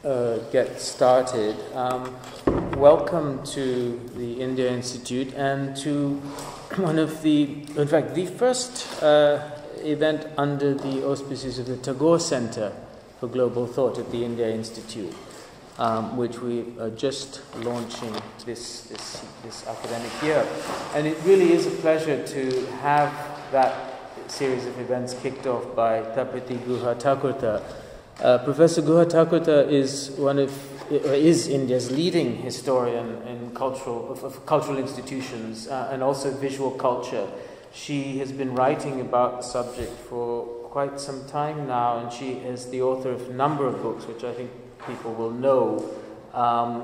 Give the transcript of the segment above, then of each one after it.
get started, welcome to the India Institute and to one of the, in fact, the first event under the auspices of the Tagore Center for Global Thought at the India Institute, which we are just launching this academic year. And it really is a pleasure to have that series of events kicked off by Tapati Guha-Thakurta. Professor Guha-Thakurta is India's leading historian in cultural institutions and also visual culture. She has been writing about the subject for quite some time now, and she is the author of a number of books, which I think people will know.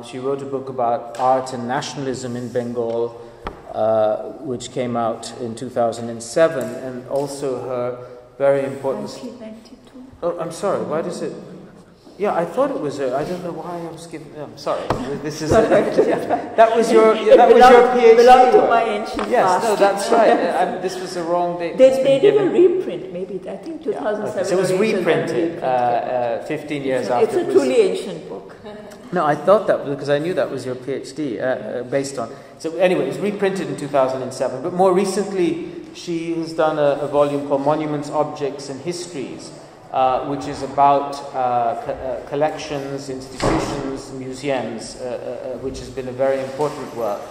She wrote a book about art and nationalism in Bengal, which came out in 2007, and also her very important... 1992. Oh, I'm sorry, why does it... Yeah, I thought it was I don't know why I was giving... I'm sorry, this is... that was your PhD belonged to my ancient Yes, past. No, that's right. This was the wrong date. They did a reprint, maybe, I think 2007. Yeah, okay. So it was reprinted 15 years after. It's a truly ancient book. No, I thought that because I knew that was your PhD based on... So anyway, it was reprinted in 2007, but more recently she has done a volume called Monuments, Objects and Histories, which is about collections, institutions, museums, which has been a very important work.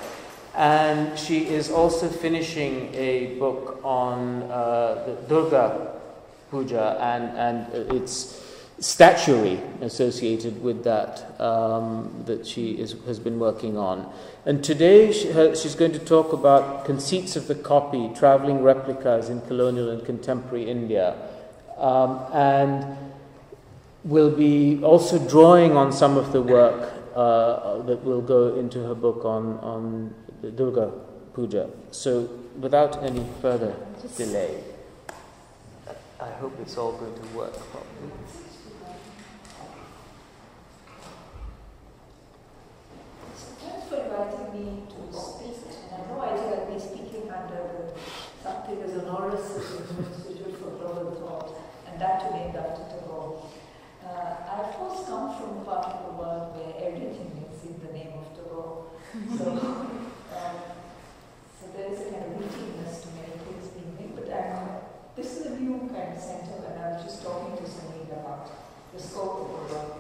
And she is also finishing a book on the Durga Puja and its statuary associated with that, that she has been working on. And today she's going to talk about Conceits of the Copy, Traveling Replicas in Colonial and Contemporary India. And will be also drawing on some of the work that will go into her book on the Durga Puja. So without any further delay, I hope it's all going to work properly. Thanks for inviting me to speak. And I have no idea I'll be speaking under something as honoris as the Institute for Global Thought, and that to named after Tagore. I of course come from a part of the world where everything is in the name of Tagore. So there is a kind of routineness to many things being made, but this is a new kind of center, and I was just talking to Sunil about the scope of the work.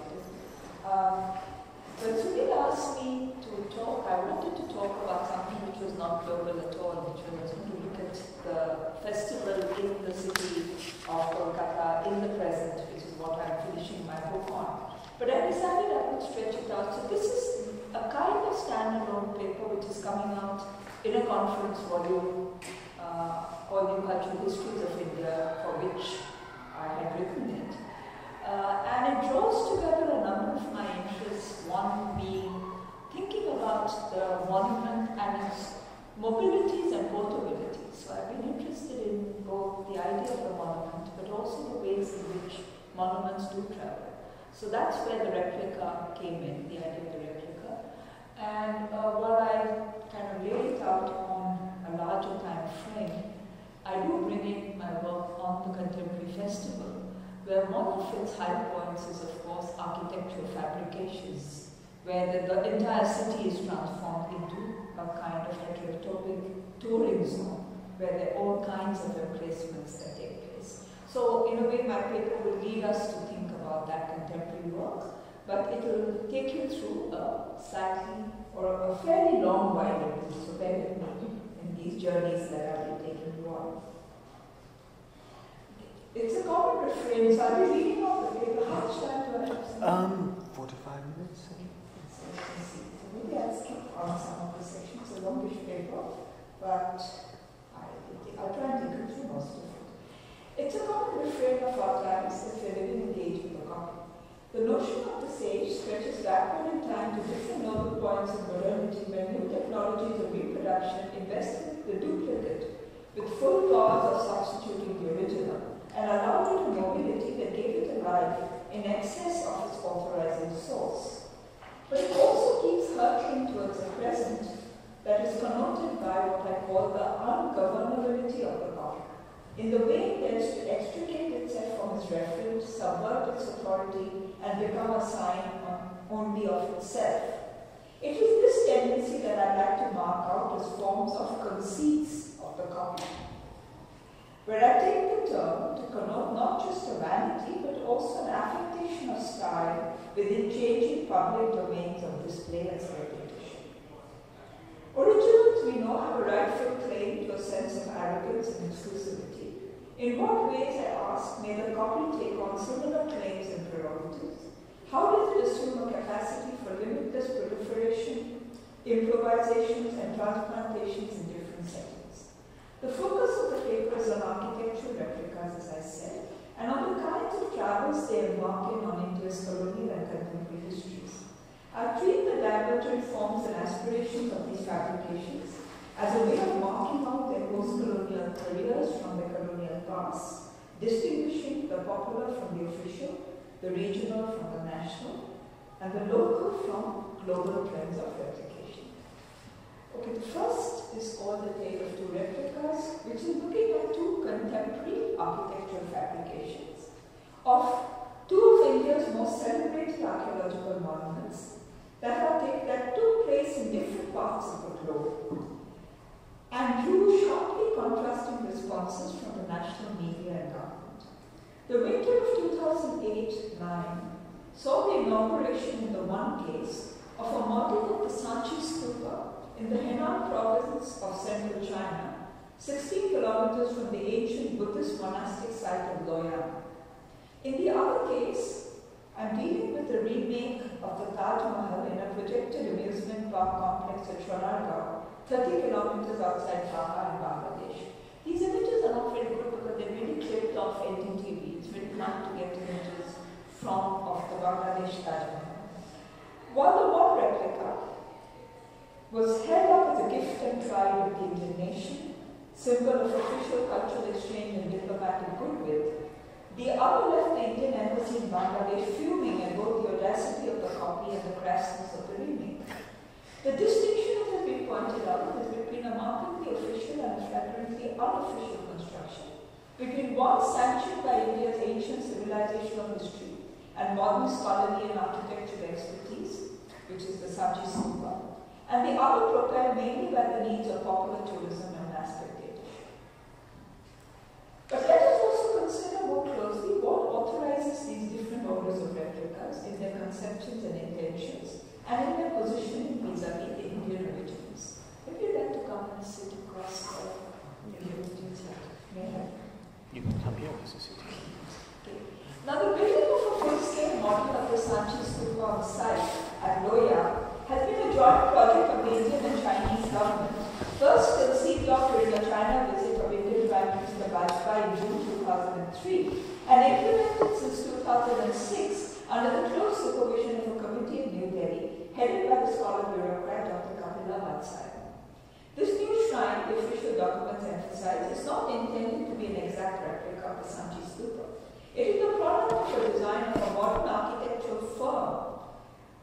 But Sunil asked me to talk. I wanted to talk about something which was not global at all, which was to look at the festival in the city of Kolkata in the present, which is what I'm finishing my book on. But I decided I would stretch it out. So this is a kind of standalone paper which is coming out in a conference volume called New Cultural Histories of India, for which I had written it. And it draws together a number of my interests, one being thinking about the monument and its mobilities and portabilities. So I've been interested in both the idea of the monument, but also the ways in which monuments do travel. So that's where the replica came in, the idea of the replica. And while I kind of lay it out on a larger time frame, I do bring in my work on the Contemporary Festival, where one of its high points is, of course, architectural fabrications, where the entire city is transformed into a kind of heterotopic touring zone, where there are all kinds of emplacements that take place. So, in a way, my paper will lead us to think about that contemporary work, but it will take you through a slightly, or a fairly long ride, so bear with me in these journeys that I'll be taking you on. It's a common refrain, so I'll be reading off the paper. How much time do I have? 45 minutes. So maybe I'll skip on some of the sections. It's a longish paper, but I'll try and take you through most of it. It's a common refrain of our times that we're living in the age of the copy. The notion of the sage stretches backward in time to different nodal points of modernity when new technologies of reproduction invested the duplicate with full powers of substituting the original, and allowed it a mobility that gave it a life in excess of its authorizing source. But it also keeps hurtling towards a present that is connoted by what I call the ungovernability of the copy, in the way it tends to extricate itself from its refuge, subvert its authority, and become a sign only of itself. It is this tendency that I like to mark out as forms of conceits of the copy, where I take the term to connote not just a vanity but also an affectation of style within changing public domains of display and repetition. Originals, we know, have a rightful claim to a sense of arrogance and exclusivity. In what ways, I ask, may the copy take on similar claims and prerogatives? How does it assume a capacity for limitless proliferation, improvisations, and transplantations in different settings? The focus of the paper is on architectural replicas, as I said, and on the kinds of travels they embark on into its colonial and contemporary histories. I treat the divergent forms and aspirations of these fabrications as a way of marking out their post-colonial careers from the colonial past, distinguishing the popular from the official, the regional from the national, and the local from global trends of replication. Okay, the first is called The Tale of Two Replicas, which is looking at two contemporary architectural fabrications of two of India's most celebrated archaeological monuments that took place in different parts of the globe and drew sharply contrasting responses from the national media and government. The winter of 2008-9 saw the inauguration in the one case of a model of the Sanchi Stupa in the Henan province of central China, 16 kilometers from the ancient Buddhist monastic site of Loyang. In the other case, I'm dealing with the remake of the Taj Mahal in a projected amusement park complex at Shonargaon, 30 kilometers outside Dhaka in Bangladesh. These images are not very good because they're really clipped off NDTV. It's very hard to get images of the Bangladesh Taj Mahal. While the one replica was held up as a gift and pride of the Indian nation, symbol of official cultural exchange and diplomatic goodwill, the other left the Indian embassy in Bangladesh fuming at both the audacity of the copy and the crassness of the remake. The distinction that has been pointed out is between a markedly official and a flagrantly unofficial construction, between one sanctioned by India's ancient civilizational history and modern scholarly and architectural expertise, which is the Sanchi Stupa, and the other propelled mainly by the needs of popular tourism and mass spectatorship. But let us also consider more closely what authorizes these different orders of replicas in their conceptions and intentions and in their positioning vis-a-vis the Indian originals. If you'd like to come and sit across the buildings here. You can come here, Mrs. City. Okay. Now the building of a full-scale model of the Sanchi Stupa on site at Loya has been a joint project of the Indian and Chinese government. First conceived of during a China visit of Indian Prime Minister Vajpayee in June 2003 and implemented since 2006 under the close supervision of a committee in New Delhi headed by the scholar bureaucrat Dr. Kapila Vatsaya. This new shrine, the official documents emphasize, is not intended to be an exact replica of the Sanchi Stupa. It is the product of a design of a modern architectural firm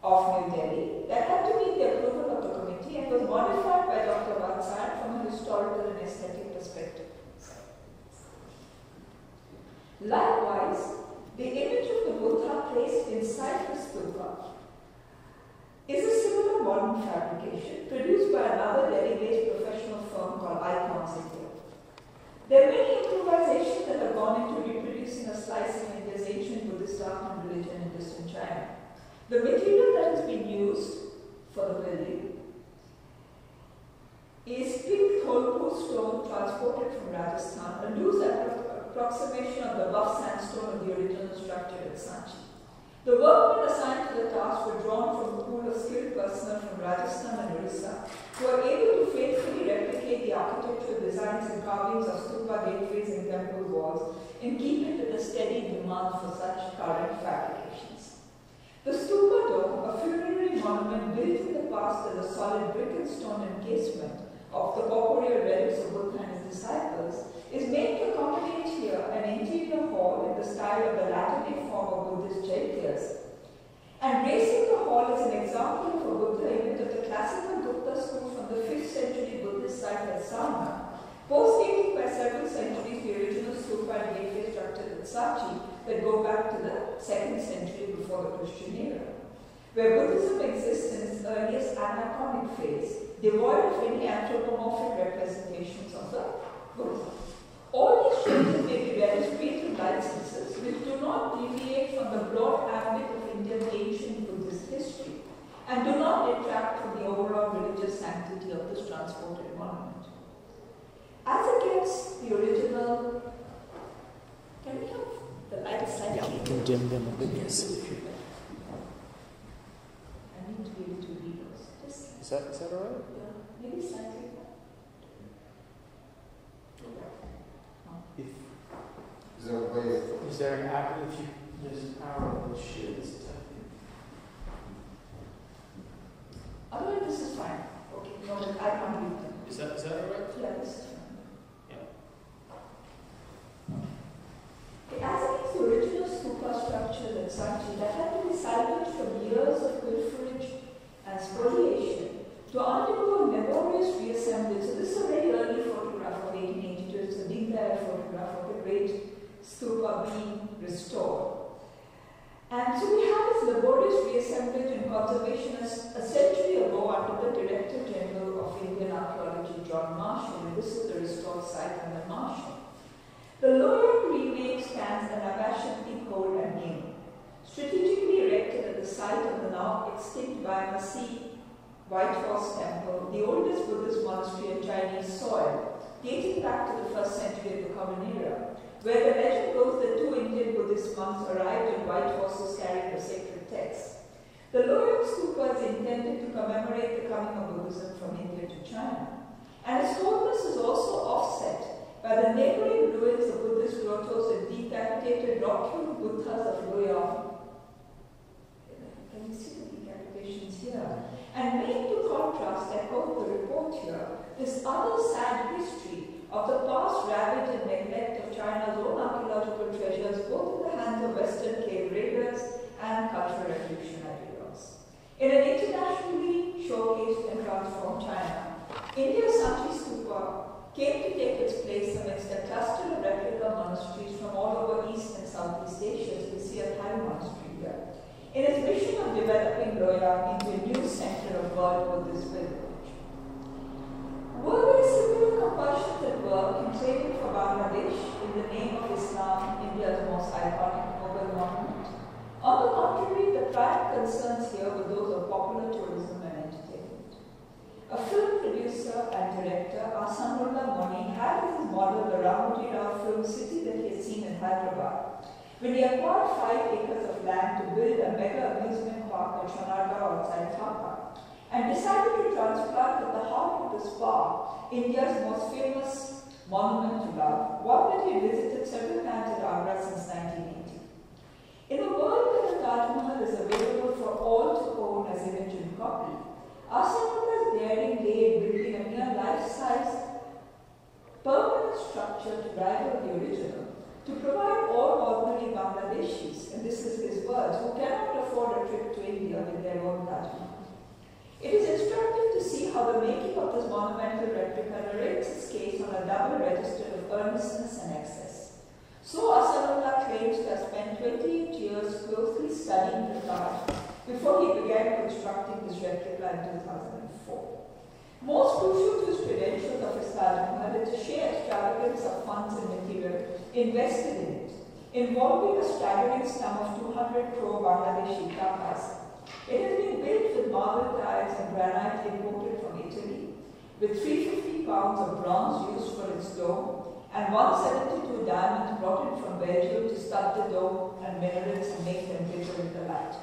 of New Delhi that had to meet the approval of the committee and was modified by Dr. Vatsaya from a historical and aesthetic perspective. Likewise, the image of the Buddha placed inside the stupa is a similar modern fabrication produced by another Delhi-based professional firm called Icons India. There are many improvisations that have gone into reproducing a slice of India's ancient Buddhist art and religion in distant China. The material that has been used for the building is pink Tholpur stone transported from Rajasthan, a loose approximation of the buff sandstone of the original structure at Sanchi. The workmen assigned to the task were drawn from a pool of skilled personnel from Rajasthan and Orissa who are able to faithfully replicate the architectural designs and carvings of stupa gateways and temple walls in keeping with the steady demand for such current fabrications. The stupa dome, a funerary monument built in the past as a solid brick and stone encasement of the corporeal relics of Buddha and his disciples, is made to accommodate here an interior hall in the style of the Latin form of Buddhist chaityas. And gracing the hall is an example of a Buddha image of the classical Gupta school from the 5th century Buddhist site at Sarnath, postdating by several centuries the original stupa and gateway structures at Sanchi that go back to the 2nd century before the Christian era. where Buddhism exists in its earliest anachronic phase, devoid of any anthropomorphic representations of the Buddha. All these changes may be read as creative licenses which do not deviate from the broad ambit of Indian ancient Buddhist history and do not detract from the overall religious sanctity of this transported monument. As against the original, can we have the lights slightly? Yeah, we can dim them a bit, yes. I need to be able to read those. Is that all right? Yeah, maybe slightly. Is there a way of... Is there an app if you there's an arrow that shares? Otherwise, this is fine. Okay, no, I can't read them. Is that all right? Yeah, this is fine. Yeah. As against the original stupa structure at Sanchi that had to be salvaged from years of pilferage and spoliation to undergo a laborious reassembly. So this is a very early photograph of 1882. It's a Dingdaya photograph of the great stupa being restored. And so we have this laborious reassemblage and conservation a century ago under the Director General of Indian Archaeology, John Marshall, and this is the restored site under Marshall. The lower remake stands unabashedly cold and new, strategically erected at the site of the now extinct Varanasi White Horse Temple, the oldest Buddhist monastery in Chinese soil, dating back to the 1st century of the Common Era, where the legend goes that 2 Indian Buddhist monks arrived on white horses carrying the sacred text. The Loyang Stupa is intended to commemorate the coming of Buddhism from India to China, and its coldness is also offset by the neighboring ruins of Buddhist grottos and decapitated rock-hewn Buddhas of Loyang. Can you see the decapitations here? And made to contrast, I quote the report here, this other sad history of the past ravage and neglect of China's own archaeological treasures, both in the hands of Western cave raiders and cultural revolutionaries. In an internationally showcased and transformed China, India's Sanchi Stupa came to take its place amidst a cluster of replica monasteries from all over East and Southeast Asia, as we see a Thai monastery here, in its mission of developing Loyang into a new center of world Buddhist pilgrimage. Were there similar compulsions at work in training for Bangladesh in the name of Islam, India's most iconic Mughal monument? On the contrary, the prime concerns here were those of popular tourism and entertainment. A film producer and director, Ahsanullah Moni, had as his model the Ramoji Rao film city that he had seen in Hyderabad, when he acquired 5 acres of land to build a mega amusement park at Shonargaon outside Dhaka, and decided to transplant at the heart of the spa India's most famous monument to love, one that he visited several times at Agra since 1980. In a world where the Taj Mahal is available for all to own as image and copy, Ahsanullah's daring lay in building a near life-size permanent structure to rival the original, to provide all ordinary Bangladeshis, and this is his words, who cannot afford a trip to India with their own Taj Mahal. It is instructive to see how the making of this monumental replica narrates its case on a double register of earnestness and excess. So Ahsanullah claims to have spent 28 years closely studying the Taj before he began constructing this replica in 2004. Most crucial to his credentials of his Taj Mahal is the sheer extravagance of funds and material invested in it, involving a staggering sum of 200 crore Bangladeshi takas. It has been built with marble tiles and granite imported from Italy, with 350 pounds of bronze used for its dome, and 172 diamonds brought in from Belgium to stud the dome and minarets and make them glitter in the light.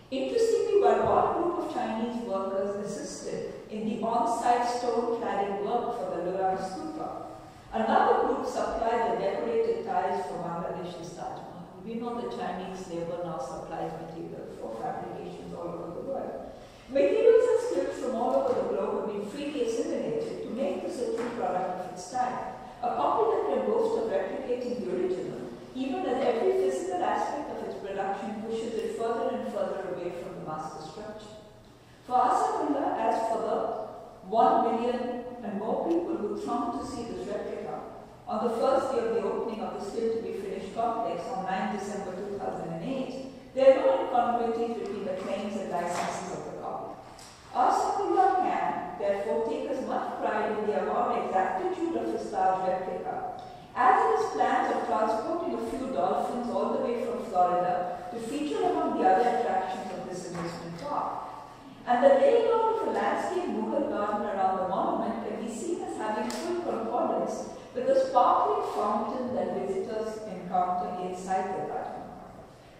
Interestingly, while one group of Chinese workers assisted in the on-site stone cladding work for the Loyang Stupa, another group supplied the decorated tiles for Bangladesh's Taj Mahal. We know the Chinese labor now supplies material for fabrications all over the world. Materials and scripts from all over the globe have been freely assimilated to make this a true product of its time, a copy that can boast of replicating the original, even as every physical aspect of its production pushes it further and further away from the master structure. For Ahsanullah, as for the 1 million and more people who thronged to see this replica, on the first day of the opening of the still-to-be-finished complex on 9 December 2008, there are no incongruities between the licenses of the copy. Our Sakullah can, therefore, take as much pride in the avowed exactitude of his large replica as in his plans of transporting a few dolphins all the way from Florida to feature among the other attractions of this amusement park. And the laying out of a landscape Mughal garden around the monument can be seen as having full concordance with the sparkling fountain that visitors encounter inside the garden.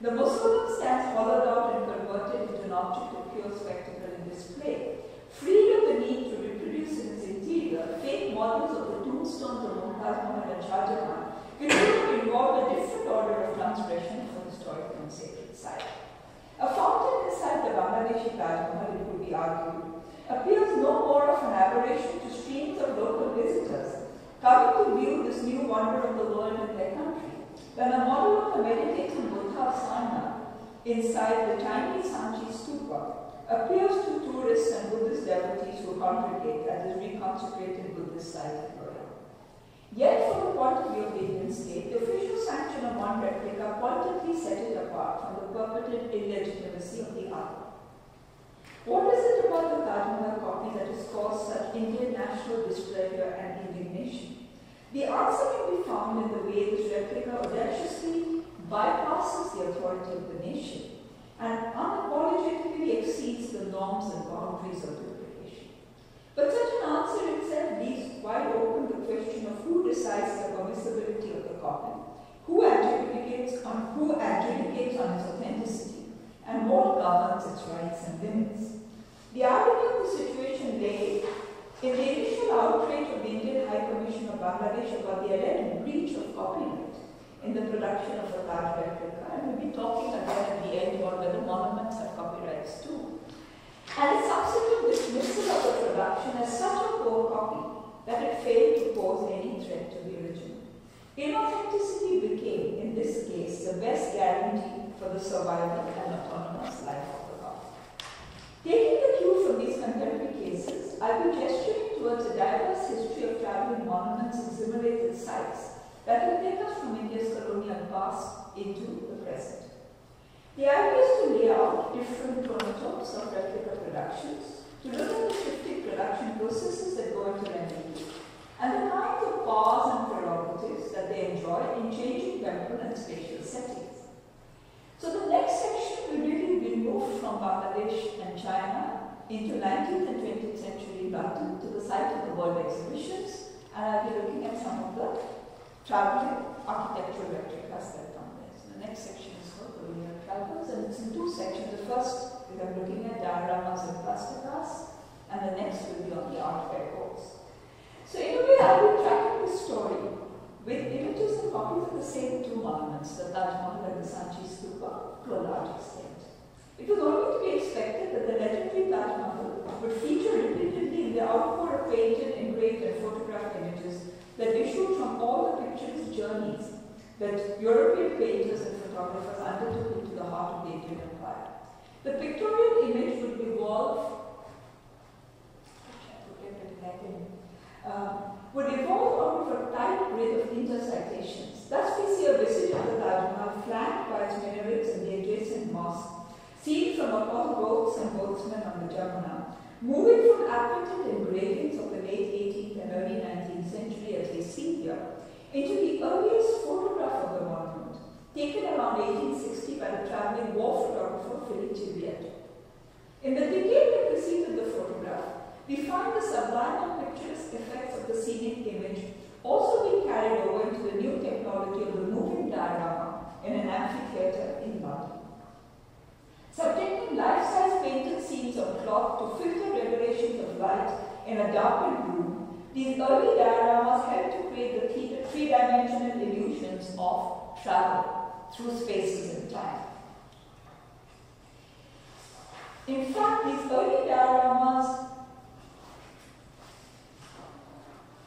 The Muslim stands hollowed out and converted into an object of pure spectacle and display, freed of the need to reproduce in its interior fake models of the tombstones of Mumtaz Mahal and Shah Jahan, which would involve a different order of transgression for historical and sacred site. A fountain inside the Bangladeshi Taj Mahal, it would be argued, appears no more of an aberration to streams of local visitors coming to view this new wonder of the world in their country than a model of the meditating Buddha of Sarnath inside the tiny Sanchi Stupa appears to tourists and Buddhist devotees who congregate at this reconsecrated Buddhist site in Goa. Yet, from the point of view of the Indian state, the official sanction of one replica pointedly set it apart from the purported illegitimacy of the other. What is it about the Taj Mahal copy that has caused such Indian national displeasure and indignation? The answer can be found in the way this replica audaciously bypasses the authority of the nation and unapologetically exceeds the norms and boundaries of duplication. But such an answer itself leaves wide open the question of who decides the permissibility of the copy, who adjudicates on its authenticity, and what governs its rights and limits. The irony of the situation lay in the initial outrage of the Indian High Commission of Bangladesh about the alleged breach of copyright in the production of a large replica, and we'll be talking again at the end about whether monuments have copyrights too, and its subsequent dismissal of the production as such a poor copy that it failed to pose any threat to the original. Inauthenticity became, in this case, the best guarantee for the survival and autonomous life of the copy. Taking the cue from these contemporary cases, I'll be gesturing towards a diverse history of traveling monuments and simulated sites that will take us from India's colonial past into the present. The idea is to lay out different chronotopes of replica productions, to look at the shifting production processes that go into their making, and the kinds of powers and prerogatives that they enjoy in changing temporal and spatial settings. So the next section will really be moved from Bangladesh and China into 19th and 20th century London to the site of the World Exhibitions, and I'll be looking at some of the traveling architectural replicas that come there. So the next section is called Colonial Travels, and it's in two sections. The first is I'm looking at dioramas and plastikas, and the next will be on the art fair course. So in a way, I will be tracking this story with images and copies of the same two monuments, the Taj Mahal and the Sanchi Stupa, to a large extent. It was only to be expected that the legendary Taj Mahal would feature repeatedly in the outpour of painted, engraved, and photographed images that issued from all the picturesque journeys that European painters and photographers undertook into the heart of the Indian Empire. The pictorial image would evolve out of a tight grid of intercitations. Thus we see a visit of the Taj Mahal flanked by its minarets and the adjacent mosque, seen from above boats and boatsmen on the Jamuna, moving from apposite engravings of the late 18th and early 19th century as we see here, into the earliest photograph of the monument, taken around 1860 by the traveling war photographer Philip Tiviet. In the decade that preceded the photograph, we find the sublime and picturesque effects of the scenic image also being carried over into the new technology of the moving diorama in an amphitheatre in London. Subjecting life-size painted scenes of cloth to filter revelations of light in a darkened room, these early dioramas helped to create the three-dimensional illusions of travel through spaces and time. In fact, these early dioramas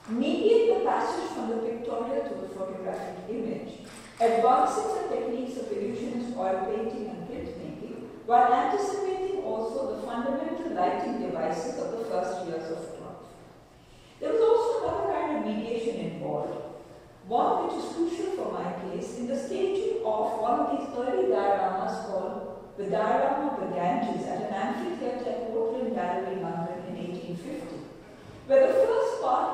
mediate the passage from the pictorial to the photographic image, advancing the techniques of illusionist oil painting and printmaking, while anticipating also the fundamental lighting devices of the first years of photography. There was also another kind of mediation involved, one which is crucial for my case, in the staging of one of these early dioramas called the diorama of the Ganges at an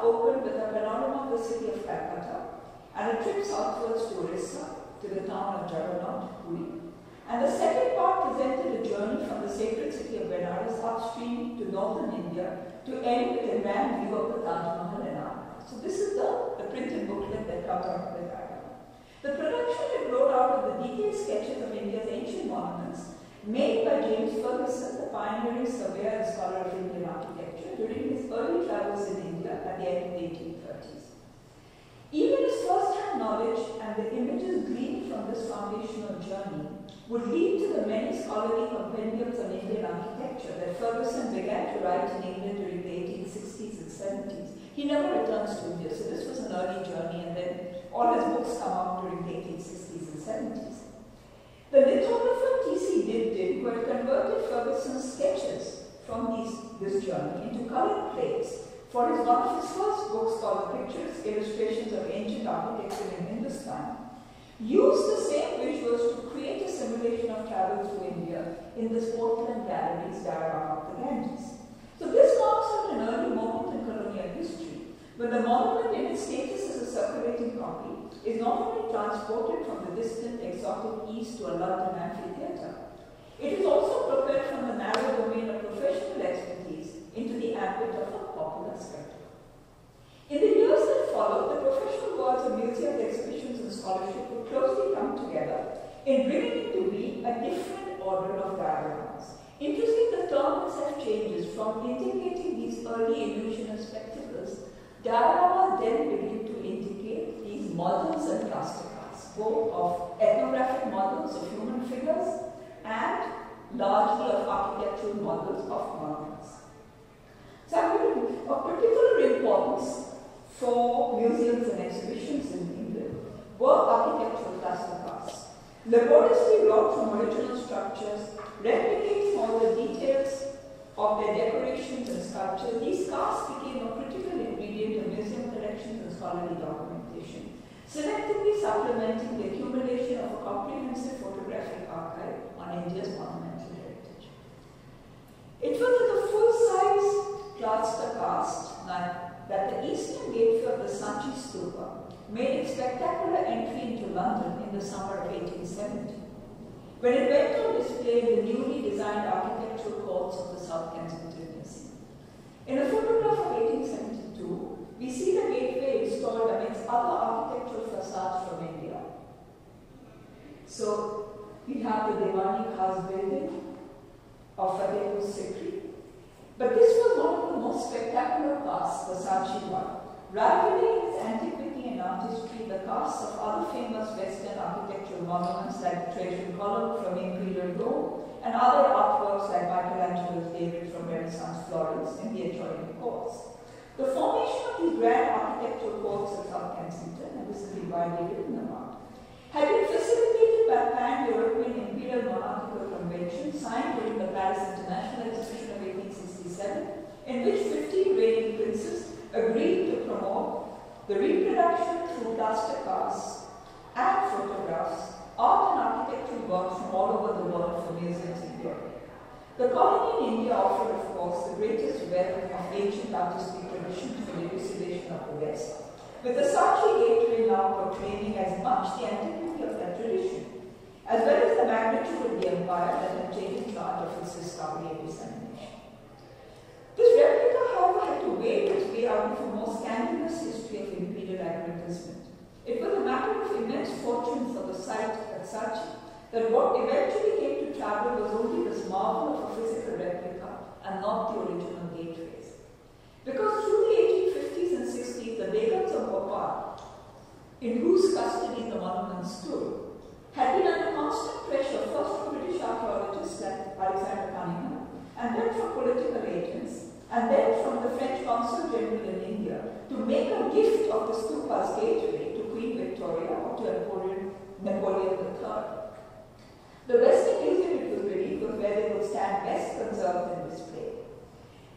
opened with a panorama of the city of Calcutta and a trip southwards to Orissa, to the town of Juggernaut, Puri. And the second part presented a journey from the sacred city of Benares upstream to northern India to end with a grand view of the Taj Mahal in Agra. So this is the printed booklet that comes out of the diagram. The production had grown out of the detailed sketches of India's ancient monuments made by James Ferguson, the pioneering surveyor and scholar of Indian architecture, during his early travels in India at the end of the 1830s. Even his first-hand knowledge and the images gleaned from this foundational journey would lead to the many scholarly compendiums on Indian architecture that Ferguson began to write in England during the 1860s and 70s. He never returns to India, so this was an early journey, and then all his books come out during the 1860s and 70s. The lithographer T.C. Dibdin, who had converted Ferguson's sketches from this journey into colored plates for one of his first books called The Pictures, Illustrations of Ancient Architecture in Hindustan, used the same visuals to create a simulation of travel through India in this Portland Gallery's diorama of the Ganges. So this marks out an early moment in colonial history, when the monument in its status as a circulating copy is not only transported from the distant exotic east to a London amphitheatre, it is also propelled from the narrow domain of professional expertise into the ambit of a popular spectacle. In the years that followed, the professional worlds of museums, exhibitions, and scholarship would closely come together in bringing into being a different order of dioramas. Interesting, the term itself changes from indicating these early illusionist spectacles. Dioramas then begin to indicate these models and plastics, both of ethnographic models of human figures and largely of architectural models of monuments. So I'm going to of particular importance for museums and exhibitions in England were architectural plasticas, laboriously wrought from original structures, replicating all the details of their decorations and sculptures. These casts became a critical ingredient of museum collections and scholarly documentation, selectively supplementing the accumulation of a comprehensive photographic archive on India's monumental heritage. It was at a full-size plaster cast that the eastern gateway of the Sanchi Stupa made its spectacular entry into London in the summer of 1870, when it went on display in the newly designed architectural courts of the South Kensington Museum. In a photograph of 1872, we see the gateway installed amidst other architectural facades from India. So we have the Devani Khas building of Fatehpur Sikri. But this was one of the most spectacular casts, the Sanchi one. Rivaling its antiquity and artistry, the casts of other famous Western architectural monuments like the Trajan Column from Imperial Rome and other artworks like Michelangelo's David from Renaissance Florence in the adjoining courts. The formation of these grand architectural courts at South Kensington, and this has been widely written about, had been facilitated by Pan-European Imperial Monarchical Convention signed during the Paris International Exhibition of 1867, in which 15 reigning princes agreed to promote the reproduction through plaster casts and photographs, art and architectural works from all over the world for museums in Europe. The colony in India offered, of course, the greatest wealth of ancient artistic traditions for the elucidation of the West, with the Sanchi gateway now proclaiming as much the antiquity of that tradition, as well as the magnitude of the empire that had taken charge of its discovery and dissemination. This replica, however, had to wade its way out of a more scandalous history of imperial aggrandizement. It was a matter of immense fortune for the site at Sanchi that what eventually came to travel was only this marvel of a physical replica and not the original gateways. Because through the 1850s and 60s, the Begums of Bhopal, in whose custody the monument stood, had been under constant pressure, first from British archaeologists like Alexander Cunningham, and then from political agents, and then from the French Consul General in India, to make a gift of the stupa's gateway to Queen Victoria or to Napoleon III. The Western Museum, it was believed, was where they would stand best conserved and displayed.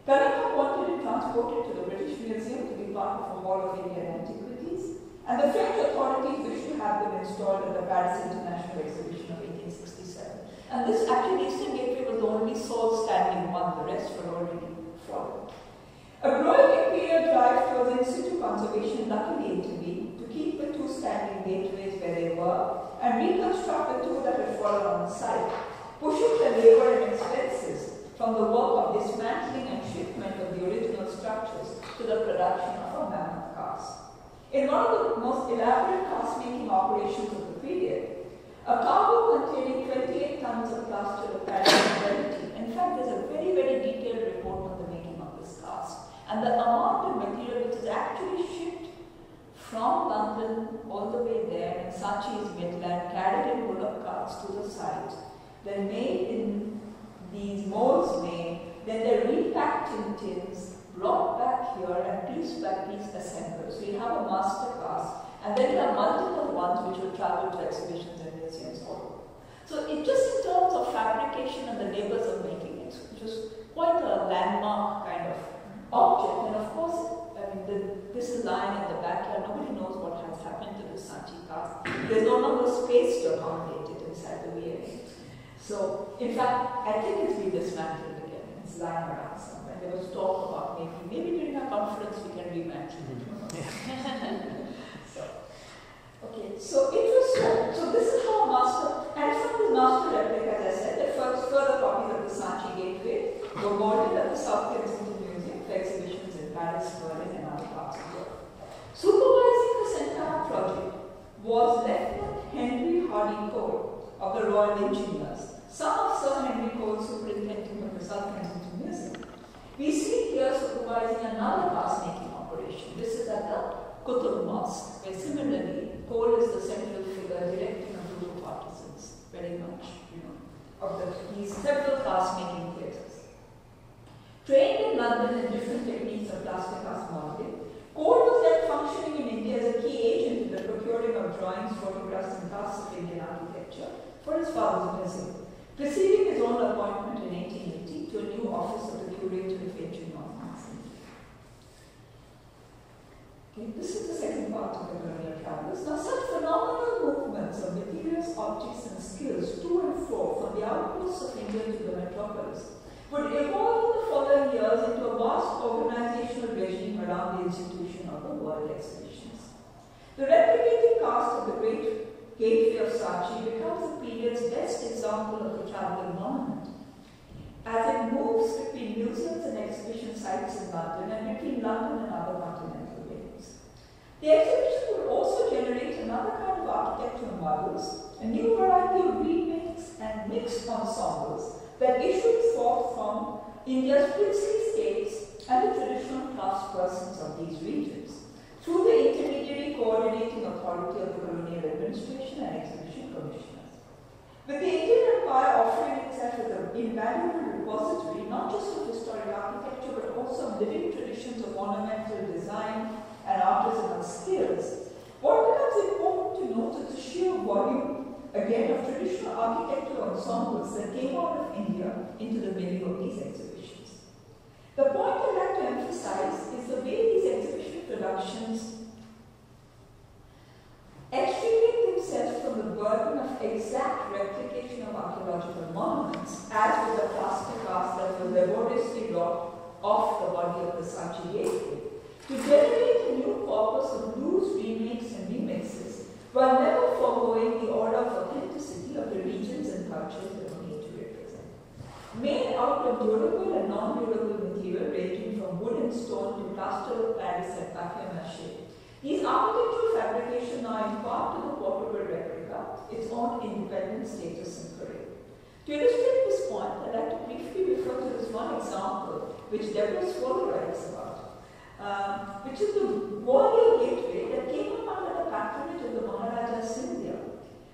Cunningham wanted it transported to the British Museum to be part of a Hall of Indian Antiquities, and the French authorities wished to have them installed at the Paris International Exhibition of 1867. And this actually, Eastern Gateway was the only sole standing one, the rest were already fallen. A growing imperial drive towards in-situ conservation luckily intervened to keep the two standing gateways where they were and reconstruct the two that had fallen on the site, pushing the labor and expenses from the work of dismantling and shipment of the original structures to the production of a mammoth cast. In one of the most elaborate cast-making operations of the period, a cargo containing 28 tons of plaster of Paris fidelity. In fact, there's a very, very detailed report on the making of this cast. And the amount of material which is actually shipped from London all the way there in Sachi's Midland, carried in bullock carts to the site, then made in these molds then they're repacked in tins, brought back here and piece by piece assembled. So you have a master cast, and then there are multiple ones which will travel to exhibitions and museums all over. So it just in terms of fabrication and the labors of making it, which was quite a landmark kind of object. And of course, I mean, this is lying in the backyard. Nobody knows what has happened to this Sachi cast. There's no longer space to accommodate it inside the V8. So, in fact, I think it's been dismantled again. It's lying around somewhere. There was talk about maybe during a conference we can remantle it. So it was so this is how master, and from the master replica, as I said, the first further copies of the Sachi Gateway were molded at the South Kensington Museum for exhibitions in Paris, Berlin, and other parts of Europe. Supervising this entire project was Lieutenant Henry Hardy Cole of the Royal Engineers, son of Sir Henry Cole, superintendent of the South Kensington Museum. We see here supervising another glass-making operation. This is at the Qutb Mosque, where similarly Cole is the central figure directing a group of artisans, very much, of these several glass-making theatres. Trained in London in different techniques of plastic cast modeling, Cole was then functioning in India as a key agent in the procuring of drawings, photographs, and casts of Indian architecture for his father's museum, preceding his own appointment in 1880 to a new office of the Curator of Ancient Monuments. This is the second part of the Colonial Travels. Now, such phenomenal movements of materials, objects, and skills to and fro from the outposts of India to the metropolis would evolve in the following years into a vast organizational regime around the institution of the World Exhibitions. The replicated cast of the Great Gateway of Sachi becomes the period's best example of the traveling monument, as it moves between museums and exhibition sites in London and between London and other continental venues. The exhibition would also generate another kind of architectural models, a new variety of remakes and mixed ensembles that issued forth from India's princely states and the traditional craftspersons of these regions, through the intermediary coordinating authority of the colonial administration and exhibition commissioners. With the Indian Empire offering itself as an invaluable repository, not just of historic architecture, but also of living traditions of ornamental design and artisanal skills, what becomes important to note is the sheer volume, again, of traditional architectural ensembles that came out of India into the venue of these exhibitions. The point I'd like to emphasize is the way these exhibition productions extricate themselves from the burden of exact replication of archaeological monuments, as with the plaster cast that was laboriously wrought off the body of the Sachi Gateway, to generate a new corpus of loose remakes and remixes, while never foregoing the order of authenticity of the regions and cultures they were made to represent. Made out of durable and non-durable material ranging from wood and stone to plaster of Paris and papier-mâché, these architectural fabrications now impart to the portable replica its own independent status and career. To illustrate this point, I'd like to briefly refer to this one example, which Deborah Swallow writes about, which is the Gwalior Gateway that came up under the patronage of the Maharaja Sindhya,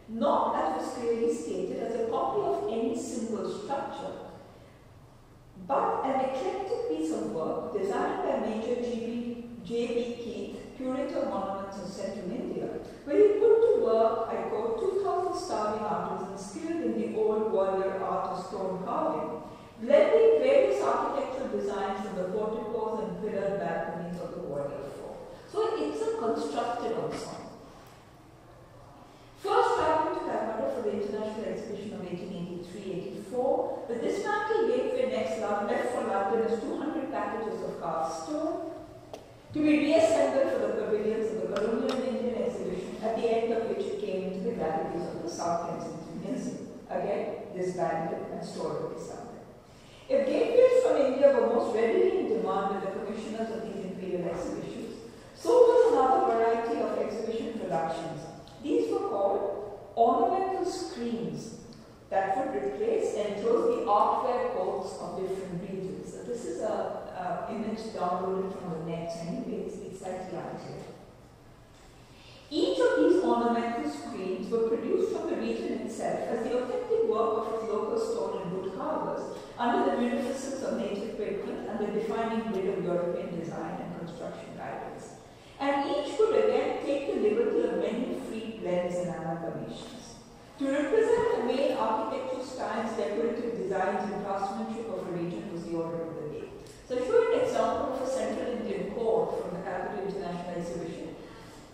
not, as was clearly stated, as a copy of any single structure, but an eclectic piece of work designed by Major J.B. Keith, Curator of Monuments in Central India, where he put to work, I quote, 2,000 starving artisans skilled in the old Gwalior art of stone carving, blending various architectural designs from the porticos and pillared balconies of the Gwalior fort. So it's a constructed ensemble. First traveling to Calcutta for the International Exhibition of 1883-84, the dismantled gateway next left for London as 200 packages of carved stone, to be reassembled for the pavilions of the Colonial Indian exhibition, at the end of which it came into the galleries of the South Kensington Museum. Again, disbanded and stored away somewhere. If gateways from India were most readily in demand with the commissioners of these imperial exhibitions, so was another variety of exhibition productions. These were called ornamental screens that would replace and enclose the artware coats of different regions. So this is an image downloaded from the net, anyway, it's slightly unclear. Each of these ornamental screens were produced from the region itself as the authentic work of its local stone and wood carvers under the munificence of native pigment and the defining grid of European design and construction guidance. And each could again take the liberty of many free blends and amalgamations. To represent the main architectural styles, decorative designs, and craftsmanship of a region was the order of the day. So, show an example of a Central Indian court from the Capital International Exhibition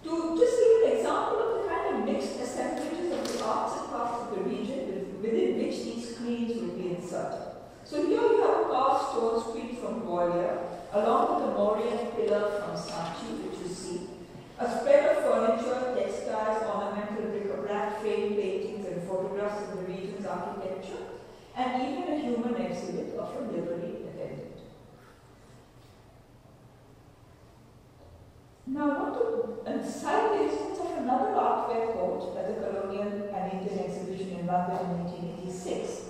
to just give an example of the kind of mixed assemblages of the arts and crafts of the region within which these screens will be inserted. So, here you have a carved stone screen from Gwalior, along with a Mauryan pillar from Sanchi, which you see, a spread of furniture, textiles, ornamental bric-a-brac, frame paintings, and photographs of the region's architecture, and even a human exhibit of a livery attendant. Now, I want to cite the instance of another artware court at the Colonial and Indian exhibition in London in 1886.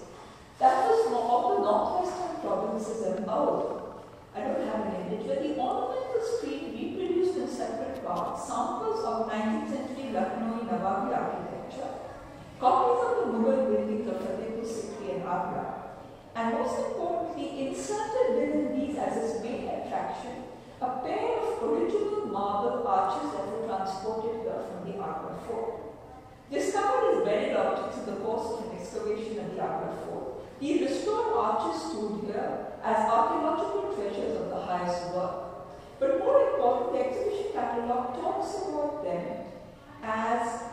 That was of the northwestern provinces of Oud. I don't have an image, but the ornamental screen reproduced in separate parts samples of 19th century Lucknowi Nawabi architecture, copies of the Mughal buildings of Fatehpur Sikri and Agra, and most importantly, inserted within these as its main attraction, a pair of original marble arches that were transported here from the Agra fort. Discovered as buried objects in the course of an excavation at the Agra fort, these restored arches stood here as archaeological treasures of the highest work. But more important, the exhibition catalogue talks about them as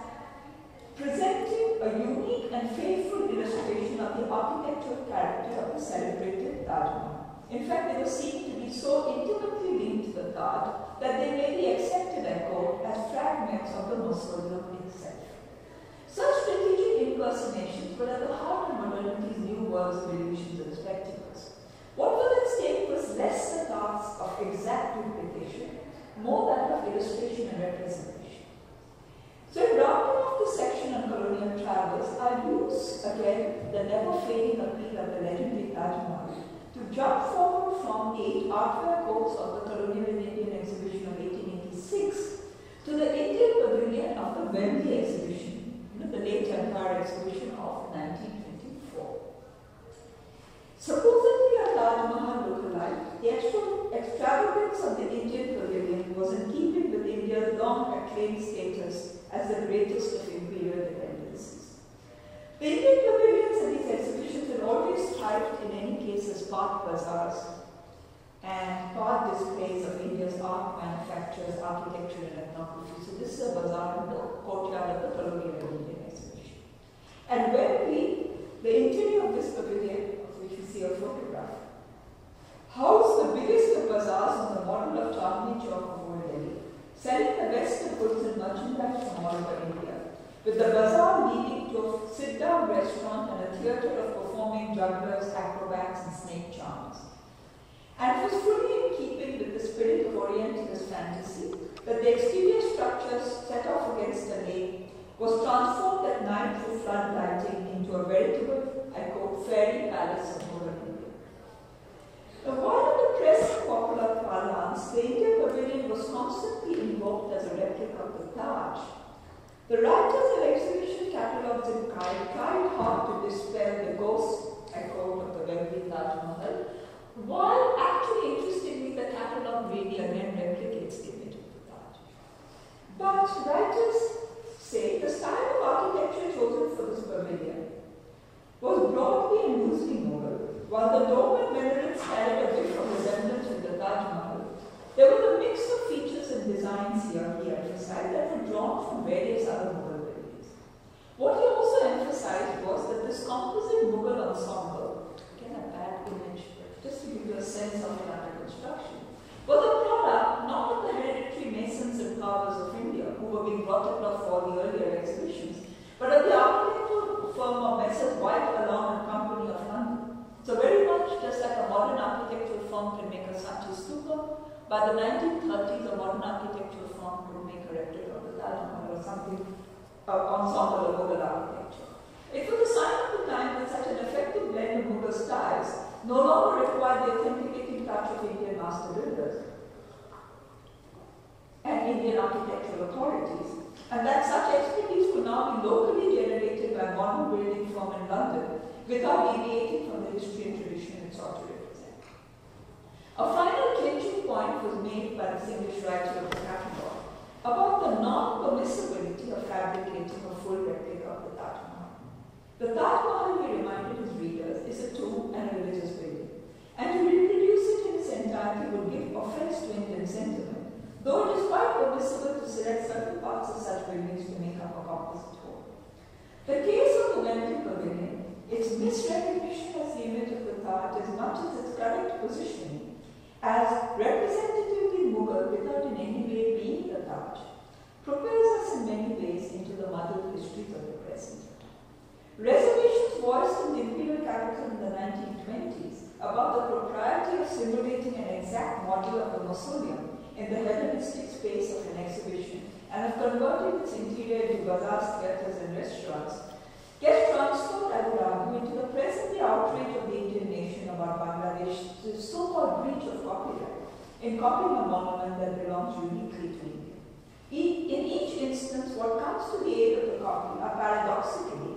presenting a unique and faithful illustration of the architectural character of the celebrated Taj Mahal. In fact, they were seen to be so intimately linked to the Taj that they may be accepted, I quote, as fragments of the mausoleum itself. Such strategic impersonations were at the heart of modernity's new worlds of illusions and spectacles. What was at stake was less the task of exact duplication, more that of illustration and representation. So in rounding off the section on colonial travels, I'll use again the never-fading appeal of the legendary Taj Mahal to jump forward from 8 artware courts of the Colonial Indian exhibition of 1886 to the Indian pavilion of the Wembley exhibition, the late Empire exhibition of 1924. Supposedly a Taj Mahal lookalike, the extravagance of the Indian pavilion was in keeping with India's long acclaimed status as the greatest of imperial dependencies. The Indian pavilions at these exhibitions had always thrived in any case as part bazaars and part displays of India's art, manufactures, architecture and ethnography. So this is a bazaar in the courtyard of the Colonial Indian exhibition. And Wembley, the interior of this pavilion, of which we see a photograph, housed the biggest of bazaars on the model of Chandni Chowk of Old Delhi, selling the best of goods and merchandise from all over India, with the bazaar leading to a sit-down restaurant and a theatre of performing jugglers, acrobats and snake charms. And it was fully in keeping with the spirit of Orientalist fantasy that the exterior structures set off against the lake was transformed at night through flood lighting into a veritable, I quote, fairy palace of rural India. Now, while in the press and popular parlance, the Indian pavilion was constantly invoked as a replica of the Taj, the writers of exhibition catalogues in Cairo tried hard to dispel the ghost, I quote, of the Wembley Taj Mahal, while actually, interestingly, the catalogue really again replicates the image of the Taj. But writers say the style of architecture chosen for this pavilion was broadly and loosely Mughal, while the dome and minarets carried a bit of resemblance with the Taj Mahal. There was a mix of features and designs here, he emphasized, that were drawn from various other Mughal buildings. What he also emphasized was that this composite Mughal ensemble, again a bad image, just to give you a sense of it under construction, was a product not of the being brought across for the earlier exhibitions, but at the architectural firm of Messrs. White, Along and Company of London. So very much just like a modern architectural firm can make a Sanchi Stupa, by the 1930s a modern architectural firm could make a replica of the Taj Mahal or something, ensemble of Mughal architecture. It was a sign of the time that such an effective blend of Mughal styles no longer required the authenticating touch of Indian master builders and Indian architectural authorities, and that such expertise could now be locally generated by a modern building firm in London without deviating from the history and tradition it sought to represent. A final clinching point was made by this English writer of the catalogue about the non-permissibility of fabricating a full replica of the Taj Mahal. The Taj Mahal, he reminded his readers, is a tomb and a religious building, and to reproduce it in its entirety would give offense to Indian sentiment, though it is quite permissible to select certain parts of such buildings to make up a composite whole. The case of the Wembley Pavilion, its misrecognition as the image of the Taj as much as its correct positioning as representatively Mughal without in any way being the Taj, propels us in many ways into the muddled histories of the present. Reservations voiced in the imperial capital in the 1920s about the propriety of simulating an exact model of the mausoleum in the Hellenistic space of an exhibition and of converting its interior into bazaars, theatres and restaurants get transferred, I would argue, into the present-day outrage of the Indian nation about Bangladesh's so-called breach of copyright in copying a monument that belongs uniquely to India. In each instance, what comes to the aid of the copy are paradoxically